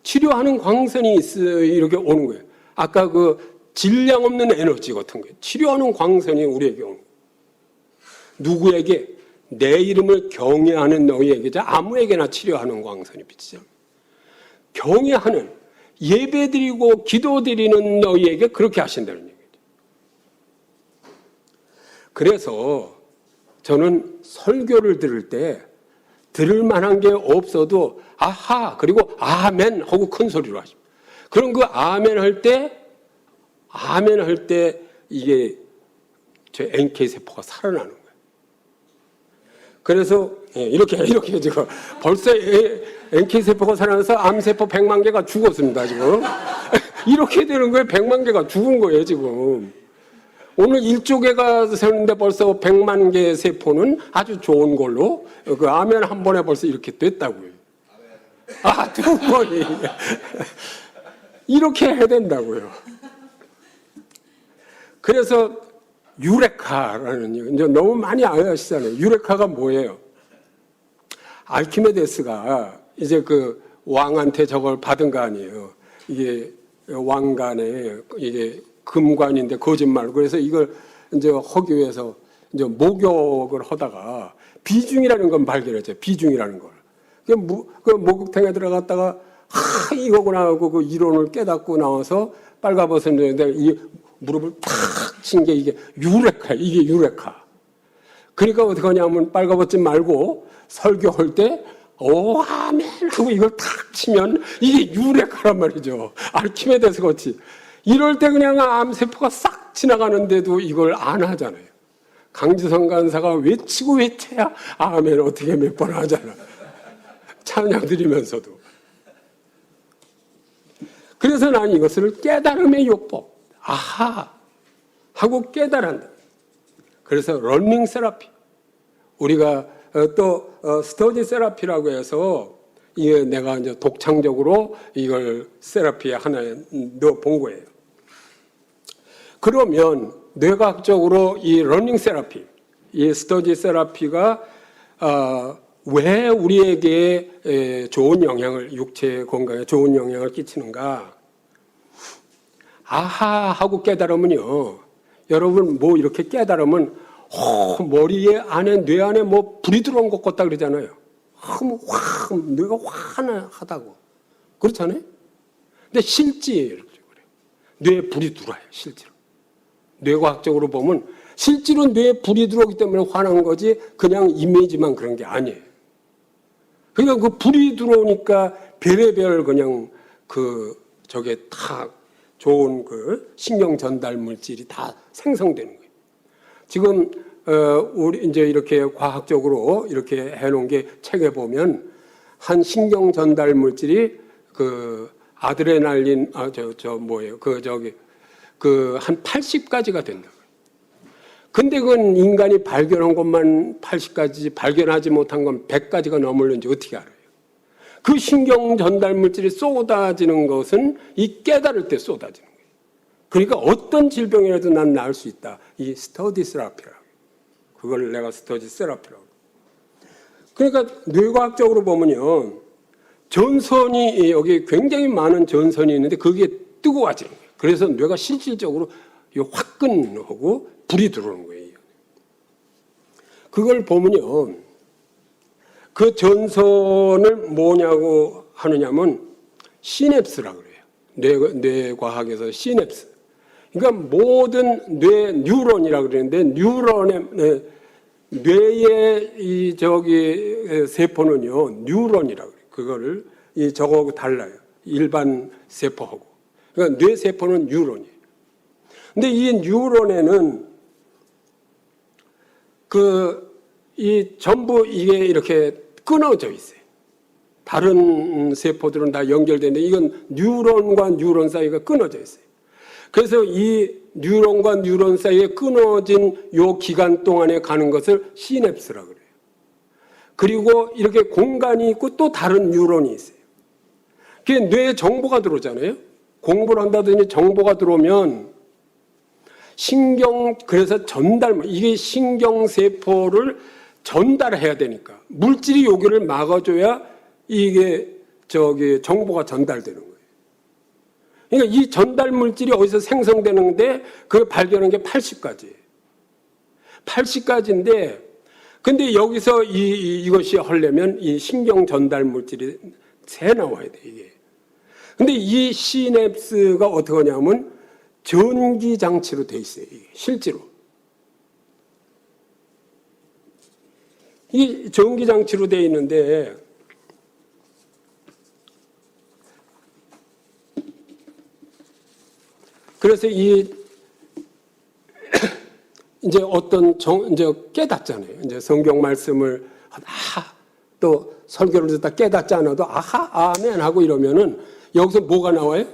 치료하는 광선이 이렇게 오는 거예요. 아까 그 질량 없는 에너지 같은 거예요. 치료하는 광선이 우리에게 오는 거예요. 누구에게? 내 이름을 경외하는 너희에게, 아무에게나 치료하는 광선이 비치죠. 경외하는, 예배드리고 기도드리는 너희에게 그렇게 하신다는 얘기죠. 그래서 저는 설교를 들을 때 들을 만한 게 없어도 아하 그리고 아멘 하고 큰 소리로 하십니다. 그럼 그 아멘 할 때 이게 저 NK 세포가 살아나는 거예요. 그래서 이렇게 지금 벌써 NK 세포가 살아나서 암 세포 100만 개가 죽었습니다, 지금. 이렇게 되는 거예요. 100만 개가 죽은 거예요, 지금. 오늘 1조개가 세는데 벌써 100만 개의 세포는 아주 좋은 걸로 그 아멘 한 번에 벌써 이렇게 됐다고요. 아, 2번이. 이렇게 해야 된다고요. 그래서 유레카라는, 이제 너무 많이 아시잖아요. 유레카가 뭐예요? 알키메데스가 이제 그 왕한테 저걸 받은 거 아니에요. 이게 왕관에 이게 금관인데 거짓말. 그래서 이걸 이제 하기 위해서 이제 목욕을 하다가 비중이라는 건 발견했죠. 비중이라는 걸. 그 목욕탕에 들어갔다가 이거구나 하고 그 이론을 깨닫고 나와서 빨가벗었는데 이 무릎을 탁 친 게 이게 유레카. 이게 유레카. 그러니까 어떻게 하냐면 빨가벗지 말고 설교할 때 아멘 하고 이걸 탁 치면 이게 유레카란 말이죠. 알키메데스 같이. 이럴 때 그냥 암세포가 싹 지나가는데도 이걸 안 하잖아요. 강지성 간사가 외치고 외쳐야 아멘 어떻게 몇 번 하잖아. 찬양 드리면서도. 그래서 난 이것을 깨달음의 요법, 아하 하고 깨달았다. 그래서 러닝 세라피, 우리가 또 스터디 세라피라고 해서 이게 내가 이제 독창적으로 이걸 세라피에 하나에 넣어 본 거예요. 그러면 뇌과학적으로 이 러닝 세라피, 이 스터디 세라피가 왜 우리에게 좋은 영향을, 육체 건강에 좋은 영향을 끼치는가? 아하 하고 깨달으면요, 여러분 뭐 이렇게 깨달으면 머리에 안에, 뇌 안에 뭐 불이 들어온 것 같다 그러잖아요. 뇌가 환하다고 그렇잖아요. 근데 실제로 그래요. 뇌에 불이 들어와요, 실제로. 뇌과학적으로 보면 실제로 뇌에 불이 들어오기 때문에 화난 거지 그냥 이미지만 그런 게 아니에요. 그러니까 그 불이 들어오니까 별의별 그냥 저게 다 좋은 그 신경 전달 물질이 다 생성되는 거예요. 지금 우리 이제 이렇게 과학적으로 이렇게 해놓은 게 책에 보면 한 신경 전달 물질이 그 아드레날린 뭐예요? 한 80가지가 된다. 근데 그건 인간이 발견한 것만 80가지, 발견하지 못한 건 100가지가 넘을는지 어떻게 알아요? 그 신경 전달 물질이 쏟아지는 것은 이 깨달을 때 쏟아지는 거예요. 그러니까 어떤 질병이라도 난 나을 수 있다. 이 스터디 세라피라고. 그걸 내가 스터디 세라피라고. 그러니까 뇌과학적으로 보면요. 전선이, 여기 굉장히 많은 전선이 있는데 그게 뜨거워지는 거예요. 그래서 뇌가 실질적으로 화끈하고 불이 들어오는 거예요. 그걸 보면요. 그 전선을 뭐냐고 하느냐면 시냅스라고 그래요. 뇌과학에서 시냅스. 그러니까 모든 뉴런이라고 그러는데 뇌의 세포는요. 뉴런이라고 그래요. 그거를 저거하고 달라요. 일반 세포하고. 그러니까 뇌 세포는 뉴런이에요. 근데 이 뉴런에는 전부 이게 이렇게 끊어져 있어요. 다른 세포들은 다 연결되는데 이건 뉴런과 뉴런 사이가 끊어져 있어요. 그래서 이 뉴런과 뉴런 사이에 끊어진 요 기간 동안에 가는 것을 시냅스라고 그래요. 그리고 이렇게 공간이 있고 또 다른 뉴런이 있어요. 그게 뇌에 정보가 들어오잖아요. 공부를 한다든지 정보가 들어오면 그래서 이게 신경세포를 전달해야 되니까. 물질이 여기를 막아줘야 이게 정보가 전달되는 거예요. 그러니까 이 전달 물질이 어디서 생성되는데 그걸 발견한 게 80가지예요. 80가지인데 근데 여기서 이것이 하려면 이 신경 전달 물질이 새 나와야 돼, 이게. 근데 이 시냅스가 어떻게 하냐면 전기 장치로 돼 있어요, 이게 실제로. 이 전기 장치로 돼 있는데 그래서 이제 이제 깨닫잖아요. 이제 성경 말씀을 또 설교를 듣다 깨닫지 않아도 아멘 하고 이러면은 여기서 뭐가 나와요?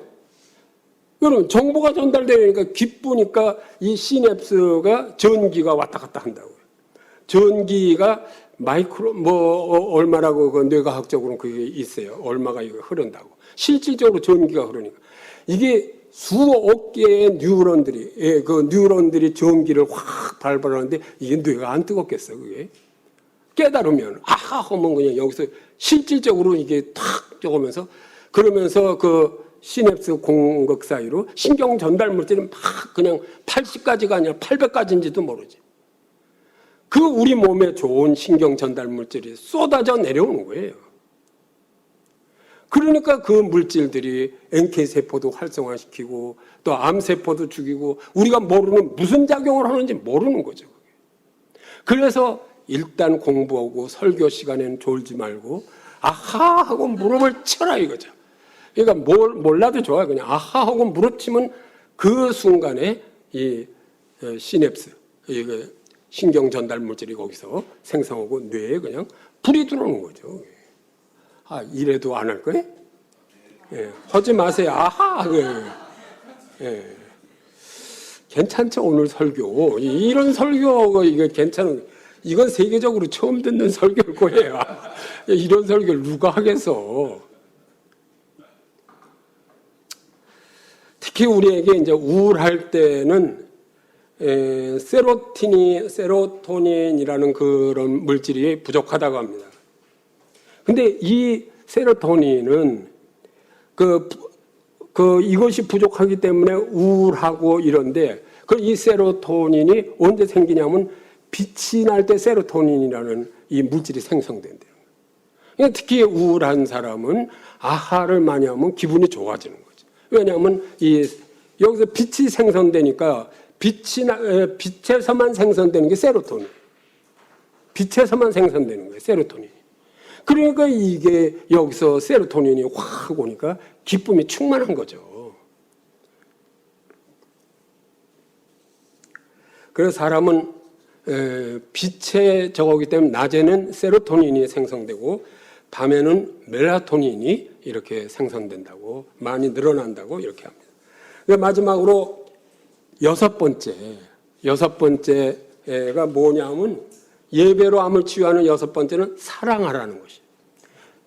여러분 정보가 전달되니까 기쁘니까 이 시냅스가 전기가 왔다 갔다 한다고요. 전기가 얼마라고 그 뇌과학적으로는 그게 있어요. 얼마가 이거 흐른다고. 실질적으로 전기가 흐르니까 이게 수억 개의 뉴런들이 전기를 확 발발하는데 이게 뇌가 안 뜨겁겠어, 그게. 깨달으면 하면 그냥 여기서 실질적으로 이게 탁 쪼으면서 그러면서 그 시냅스 공극 사이로 신경 전달 물질은 막 그냥 80가지가 아니라 800가지인지도 모르지. 그 우리 몸에 좋은 신경 전달 물질이 쏟아져 내려오는 거예요. 그러니까 그 물질들이 NK세포도 활성화시키고 또 암세포도 죽이고 우리가 모르는 무슨 작용을 하는지 모르는 거죠. 그래서 일단 공부하고 설교 시간에는 졸지 말고 아하 하고 무릎을 쳐라 이거죠. 그러니까 몰라도 좋아요. 그냥 아하 하고 무릎 치면 그 순간에 이 시냅스, 신경 전달 물질이 거기서 생성하고 뇌에 그냥 불이 들어오는 거죠. 이래도 안 할 거예요? 예, 하지 마세요. 아하! 예. 괜찮죠, 오늘 설교. 이런 설교가 이게 괜찮은, 이건 세계적으로 처음 듣는 설교일 거예요. 이런 설교를 누가 하겠어. 특히 우리에게 이제 우울할 때는 세로토닌이라는 그런 물질이 부족하다고 합니다. 근데 이 세로토닌은 이것이 부족하기 때문에 우울하고 이런데 이 세로토닌이 언제 생기냐면 빛이 날 때 세로토닌이라는 이 물질이 생성된대요. 그러니까 특히 우울한 사람은 아하를 많이 하면 기분이 좋아지는 거죠. 왜냐하면 여기서 빛이 생성되니까 빛에서만 생성되는 게 세로토닌. 빛에서만 생성되는 거예요, 세로토닌이. 그러니까 이게 여기서 세로토닌이 확 오니까 기쁨이 충만한 거죠. 그래서 사람은 빛의 저거기 때문에 낮에는 세로토닌이 생성되고 밤에는 멜라토닌이 이렇게 생성된다고, 많이 늘어난다고 이렇게 합니다. 마지막으로 여섯 번째가 뭐냐면, 예배로 암을 치유하는 여섯 번째는 사랑하라는 것이에요.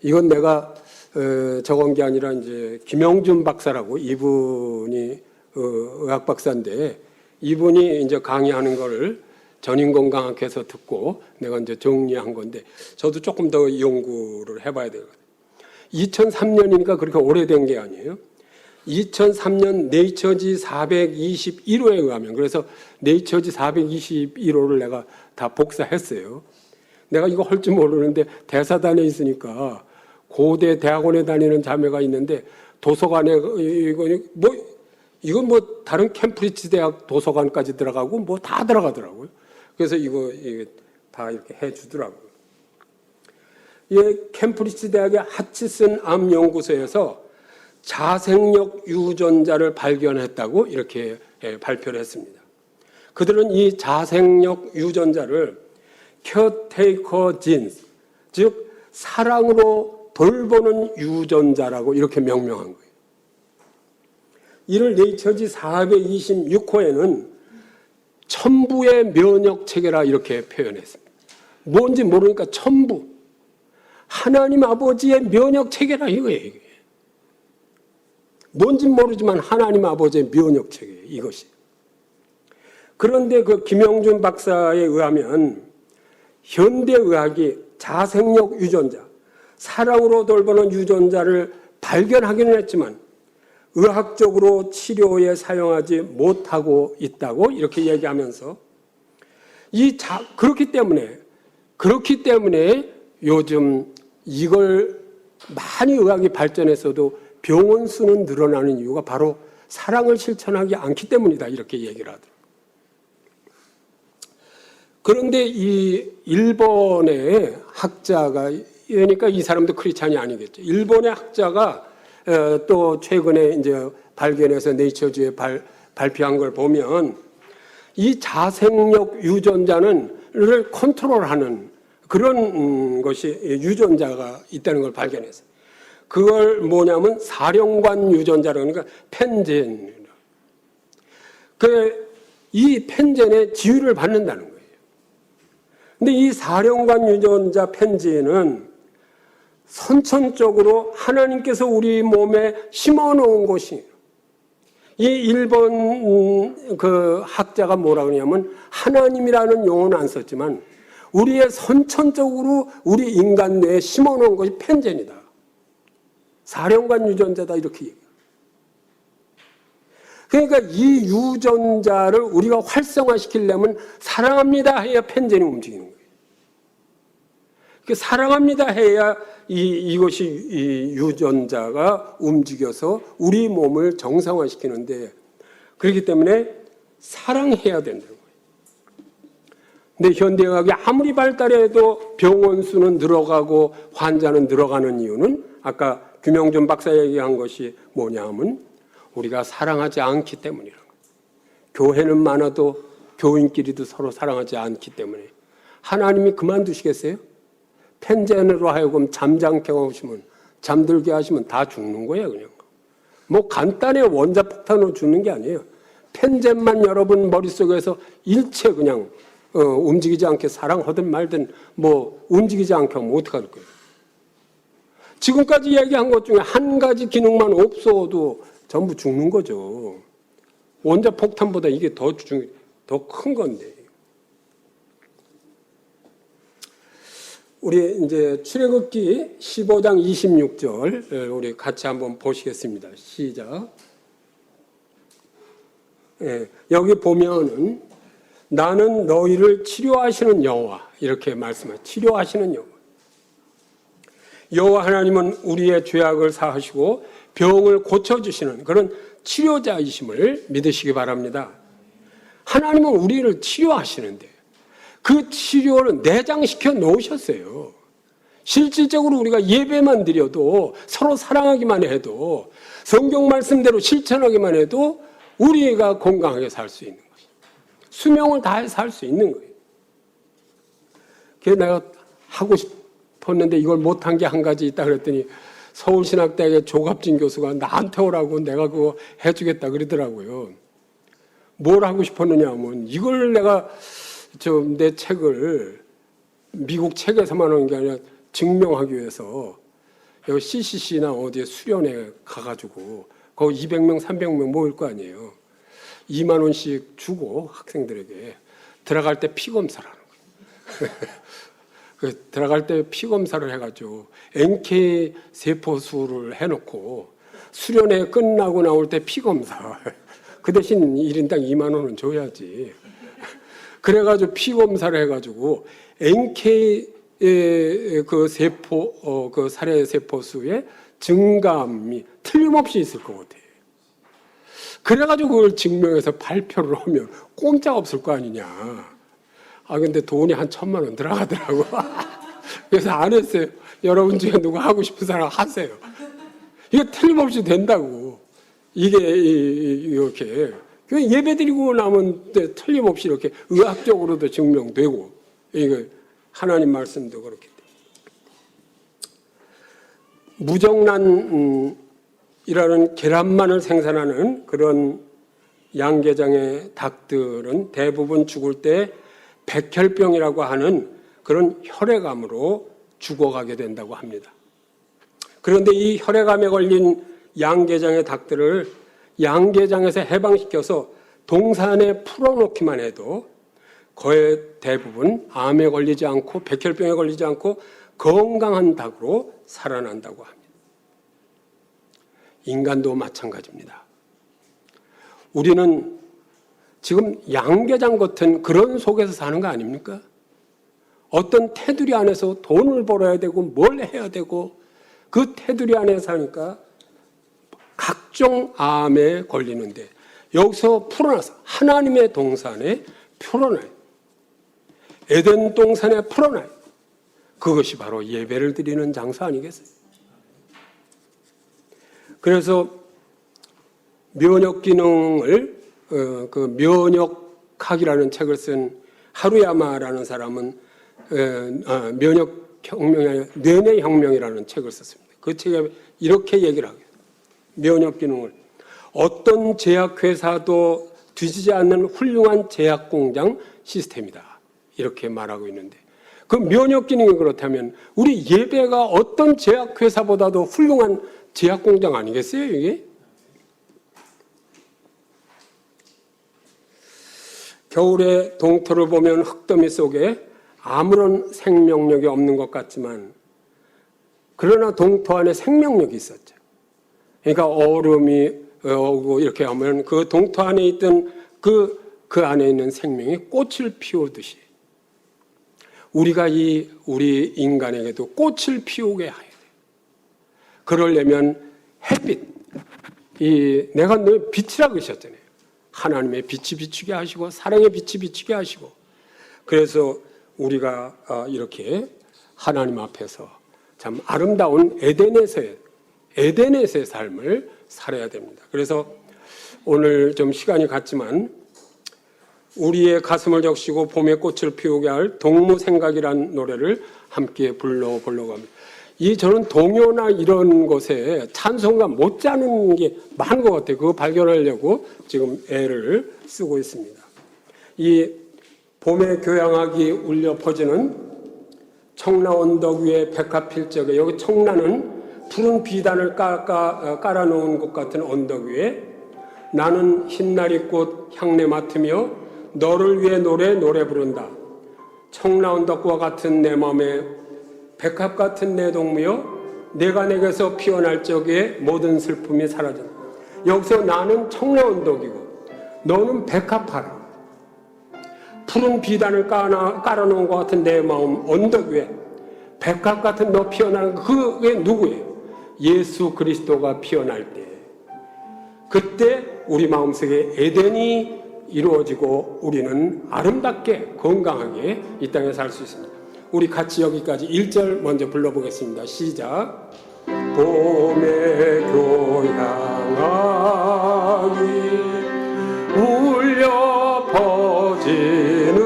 이건 내가 적은 게 아니라 이제 김영준 박사라고, 이분이 의학 박사인데, 이분이 이제 강의하는 거를 전인건강학회에서 듣고 내가 이제 정리한 건데, 저도 조금 더 연구를 해봐야 되거든요. 2003년이니까 그렇게 오래된 게 아니에요. 2003년 네이처지 421호에 의하면, 그래서 네이처지 421호를 내가 다 복사했어요. 내가 이거 할 줄 모르는데 대사단에 있으니까, 고대 대학원에 다니는 자매가 있는데 도서관에 이건 뭐 다른 캠프리지 대학 도서관까지 들어가고 뭐 다 들어가더라고요. 그래서 이거 다 이렇게 해주더라고요. 캠프리지 대학의 하치슨 암 연구소에서 자생력 유전자를 발견했다고 이렇게 발표를 했습니다. 그들은 이 자생력 유전자를 케어테이커 진스, 즉 사랑으로 돌보는 유전자라고 이렇게 명명한 거예요. 이를 네이처지 426호에는 천부의 면역 체계라 이렇게 표현했습니다. 뭔지 모르니까 천부, 하나님 아버지의 면역 체계라 이거예요. 이게. 뭔지 모르지만 하나님 아버지의 면역 체계, 이것이. 그런데 그 김영준 박사에 의하면 현대의학이 자생력 유전자, 사랑으로 돌보는 유전자를 발견하기는 했지만 의학적으로 치료에 사용하지 못하고 있다고 이렇게 얘기하면서, 그렇기 때문에 요즘 이걸 많이 의학이 발전했어도 병원 수는 늘어나는 이유가 바로 사랑을 실천하지 않기 때문이다, 이렇게 얘기를 하더라고요. 그런데 이 일본의 학자가, 그러니까 이 사람도 크리스찬이 아니겠죠. 일본의 학자가 또 최근에 이제 발견해서 네이처지에 발표한 걸 보면, 이 자생력 유전자를 컨트롤하는 그런 것이 유전자가 있다는 걸 발견했어요. 그걸 뭐냐면 사령관 유전자라고, 그러니까 펜젠. 이 펜젠의 지휘를 받는다는 거예요. 근데 이 사령관 유전자 펜젠은 선천적으로 하나님께서 우리 몸에 심어 놓은 것이, 이 일본 그 학자가 뭐라 그러냐면, 하나님이라는 용어는 안 썼지만 우리의 선천적으로 우리 인간 뇌에 심어 놓은 것이 펜젠이다, 사령관 유전자다, 이렇게 얘기해요. 그러니까 이 유전자를 우리가 활성화시키려면 사랑합니다 해야 펜젠이 움직이는 거예요. 사랑합니다 해야 이것이 이 유전자가 움직여서 우리 몸을 정상화시키는데, 그렇기 때문에 사랑해야 된다는 거예요. 근데 현대의학이 아무리 발달해도 병원 수는 늘어가고 환자는 늘어가는 이유는 아까 김영준 박사 얘기한 것이 뭐냐 하면 우리가 사랑하지 않기 때문이라는 거예요. 교회는 많아도 교인끼리도 서로 사랑하지 않기 때문에. 하나님이 그만두시겠어요? 펜젠으로 하여금 잠잠케 하시면, 잠들게 하시면 다 죽는 거예요, 그냥. 뭐 간단히 원자폭탄으로 죽는 게 아니에요. 펜젠만 여러분 머릿속에서 일체 그냥 움직이지 않게 사랑하든 말든 뭐 움직이지 않게 하면 어떡할 거예요? 지금까지 얘기한 것 중에 한 가지 기능만 없어도 전부 죽는 거죠. 원자폭탄보다 이게 더 큰 건데. 우리 이제 출애굽기 15장 26절 우리 같이 한번 보시겠습니다. 시작. 여기 보면은 나는 너희를 치료하시는 여호와, 이렇게 말씀해요. 치료하시는 여호와. 여호와 하나님은 우리의 죄악을 사하시고 병을 고쳐주시는 그런 치료자이심을 믿으시기 바랍니다. 하나님은 우리를 치료하시는데 그 치료를 내장시켜 놓으셨어요. 실질적으로 우리가 예배만 드려도, 서로 사랑하기만 해도, 성경 말씀대로 실천하기만 해도 우리가 건강하게 살 수 있는 것이에요. 수명을 다해 살 수 있는 거예요. 그래서 내가 하고 싶었는데 이걸 못한 게 한 가지 있다 그랬더니 서울신학대학의 조갑진 교수가 나한테 오라고 내가 그거 해주겠다 그러더라고요. 뭘 하고 싶었느냐 하면 이걸 내가 내 책을 미국 책에서만 하는 게 아니라 증명하기 위해서 여기 CCC나 어디에 수련회 가가지고 거기 200명, 300명 모일 거 아니에요. 2만 원씩 주고 학생들에게 들어갈 때 피검사를 하는 거예요. 들어갈 때 피검사를 해가지고 NK 세포수를 해놓고 수련회 끝나고 나올 때 피검사. 그 대신 1인당 2만 원은 줘야지. 그래가지고 피검사를 해가지고 NK 그 세포 그 살해 세포수의 증감이 틀림없이 있을 것 같아요. 그래가지고 그걸 증명해서 발표를 하면 꼼짝 없을 거 아니냐. 근데 돈이 한 1,000만 원 들어가더라고. 그래서 안 했어요. 여러분 중에 누구 하고 싶은 사람 하세요. 이거 틀림없이 된다고. 이게 이렇게 예배 드리고 나면 틀림없이 이렇게 의학적으로도 증명되고, 이거 하나님 말씀도 그렇게 돼요. 무정란이라는 계란만을 생산하는 그런 양계장의 닭들은 대부분 죽을 때 백혈병이라고 하는 그런 혈액암으로 죽어가게 된다고 합니다. 그런데 이 혈액암에 걸린 양계장의 닭들을 양계장에서 해방시켜서 동산에 풀어놓기만 해도 거의 대부분 암에 걸리지 않고 백혈병에 걸리지 않고 건강한 닭으로 살아난다고 합니다. 인간도 마찬가지입니다. 우리는 지금 양계장 같은 그런 속에서 사는 거 아닙니까? 어떤 테두리 안에서 돈을 벌어야 되고 뭘 해야 되고 그 테두리 안에 사니까 각종 암에 걸리는데 여기서 풀어나서 하나님의 동산에 풀어나요. 에덴 동산에 풀어나요. 그것이 바로 예배를 드리는 장소 아니겠어요? 그래서 면역 기능을 그 면역학이라는 책을 쓴 하루야마라는 사람은 면역 혁명이 아니라 뇌내 혁명이라는 책을 썼습니다. 그 책에 이렇게 얘기를 하게 돼요. 면역 기능을 어떤 제약회사도 뒤지지 않는 훌륭한 제약 공장 시스템이다. 이렇게 말하고 있는데 그 면역 기능이 그렇다면 우리 예배가 어떤 제약회사보다도 훌륭한 제약 공장 아니겠어요, 이게? 겨울에 동토를 보면 흙더미 속에 아무런 생명력이 없는 것 같지만 그러나 동토 안에 생명력이 있었죠. 그러니까 얼음이 오고 이렇게 하면 그 동토 안에 있던 그 안에 있는 생명이 꽃을 피우듯이 우리가 우리 인간에게도 꽃을 피우게 해야 돼요. 그러려면 햇빛, 내가 늘 빛이라 그러셨잖아요. 하나님의 빛이 비추게 하시고 사랑의 빛이 비추게 하시고 그래서 우리가 이렇게 하나님 앞에서 참 아름다운 에덴에서의 삶을 살아야 됩니다. 그래서 오늘 좀 시간이 갔지만 우리의 가슴을 적시고 봄의 꽃을 피우게 할 동무생각이라는 노래를 함께 불러보려고 합니다. 저는 동요나 이런 것에 찬송가 못지않은 게 많은 것 같아요. 그거 발견하려고 지금 애를 쓰고 있습니다. 이 봄의 교향악이 울려 퍼지는 청라 언덕 위에 백합필적에 여기 청라는 푸른 비단을 깔아놓은 것 같은 언덕 위에 나는 흰나리꽃 향내 맡으며 너를 위해 노래 부른다. 청라 언덕과 같은 내 마음에 백합 같은 내 동무여 내가 내게서 피어날 적에 모든 슬픔이 사라진다. 여기서 나는 청라 언덕이고 너는 백합하라. 푸른 비단을 깔아놓은 것 같은 내 마음 언덕 위에 백합 같은 너 피어나는 그게 누구예요? 예수 그리스도가 피어날 때 그때 우리 마음속에 에덴이 이루어지고 우리는 아름답게 건강하게 이 땅에 살 수 있습니다. 우리 같이 여기까지 1절 먼저 불러보겠습니다. 시작. 봄의 교향악이 울려 퍼지는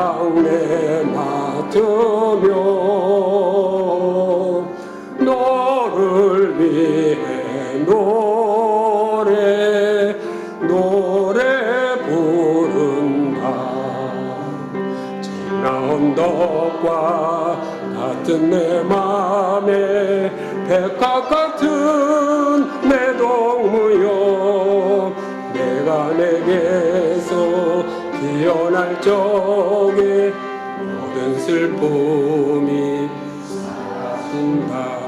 향내 맡으며 너를 위해 노래 부른다. 전나 언덕과 같은 내 맘에 백합 같은 내 동무여 내가 내게서 피어날 적에 모든 슬픔이 사라진다.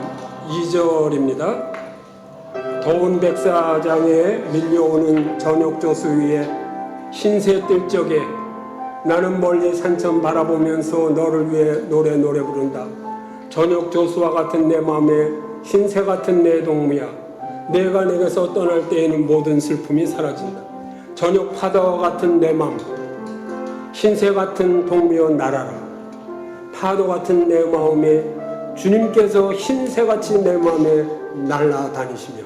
2절입니다. 더운 백사장에 밀려오는 저녁 조수 위에 흰새 뜰 적에 나는 멀리 산천 바라보면서 너를 위해 노래 부른다. 저녁 조수와 같은 내 마음에 흰새 같은 내 동무야 내가 내게서 떠날 때에는 모든 슬픔이 사라진다. 저녁 파도와 같은 내 마음 흰새 같은 동무여 날아라. 파도 같은 내 마음에 주님께서 흰새같이 내 마음에 날아다니시면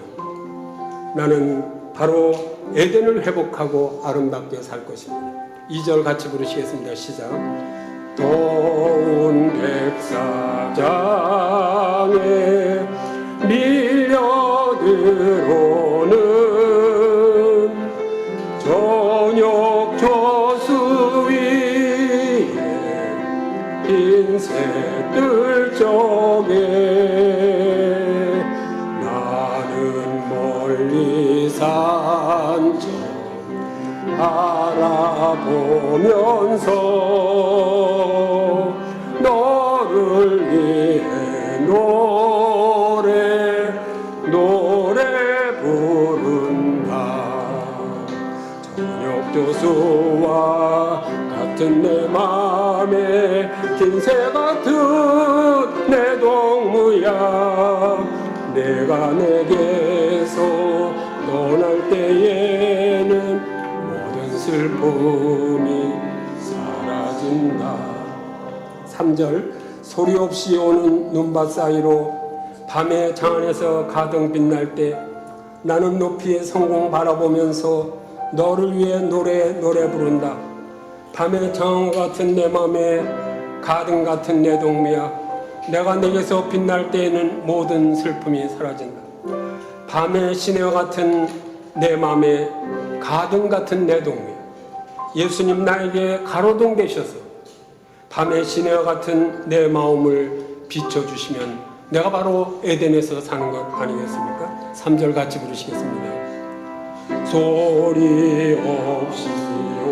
나는 바로 에덴을 회복하고 아름답게 살 것입니다. 2절 같이 부르시겠습니다. 시작. 더운 백사장에 밀려들어오는 저녁 조수 위에 흰새 뜰 적에 나는 멀리 산천 바라보면서 너를 위해 노래 부른다. 저녁 조수와 같은 내 맘에 흰새 같은 내 동무야 내가 내게서 떠날 때에는 모든 슬픔이 사라진다. 3절 소리 없이 오는 눈밭 사이로 밤의 장 안에서 가등 빛날 때 나는 높이의 성공 바라보면서 너를 위해 노래 부른다. 밤의 장 같은 내 맘에 가등 같은 내 동무야 내가 내게서 빛날 때에는 모든 슬픔이 사라진다. 밤의 시내와 같은 내 맘에 가등 같은 내 동무야 예수님 나에게 가로등 되셔서 밤의 시내와 같은 내 마음을 비춰주시면 내가 바로 에덴에서 사는 것 아니겠습니까? 3절 같이 부르시겠습니다. 소리 없이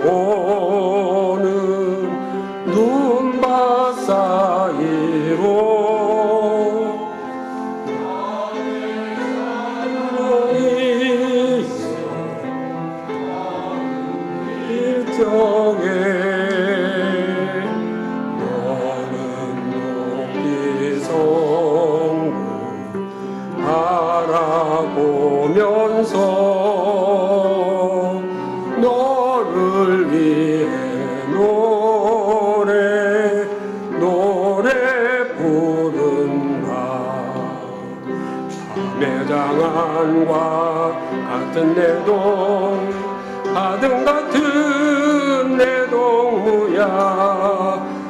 오는 눈밭 사이로 일정에 너는 높이 성을 바라보면서 너를 위해 노래 부른다. 밤의 장안과 같은 내 동 가등 같은 내 동무야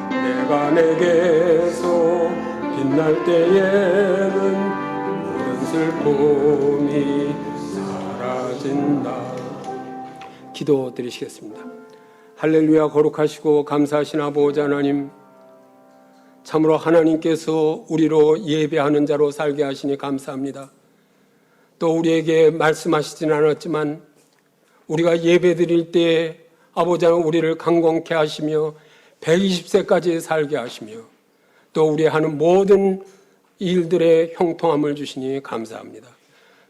내가 내게서 빛날 때에는 모든 슬픔이 사라진다. 기도 드리시겠습니다. 할렐루야. 거룩하시고 감사하신 아버지 하나님, 참으로 하나님께서 우리로 예배하는 자로 살게 하시니 감사합니다. 또 우리에게 말씀하시진 않았지만 우리가 예배 드릴 때 아버지 하나님 우리를 강건케 하시며 120세까지 살게 하시며 또 우리 하는 모든 일들의 형통함을 주시니 감사합니다.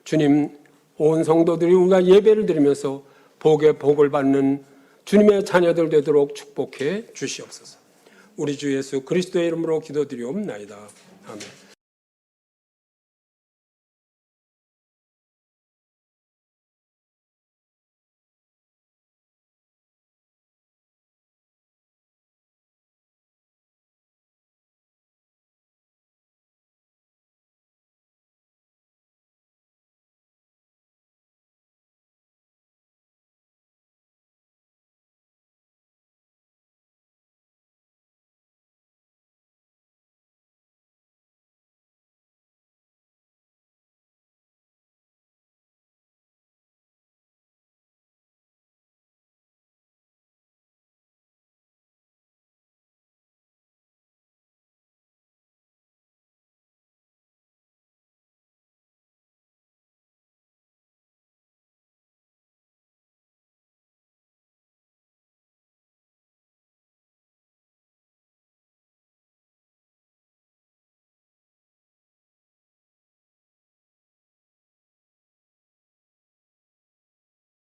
주님, 온 성도들이 우리가 예배를 드리면서 복의 복을 받는 주님의 자녀들 되도록 축복해 주시옵소서. 우리 주 예수 그리스도의 이름으로 기도드리옵나이다. 아멘.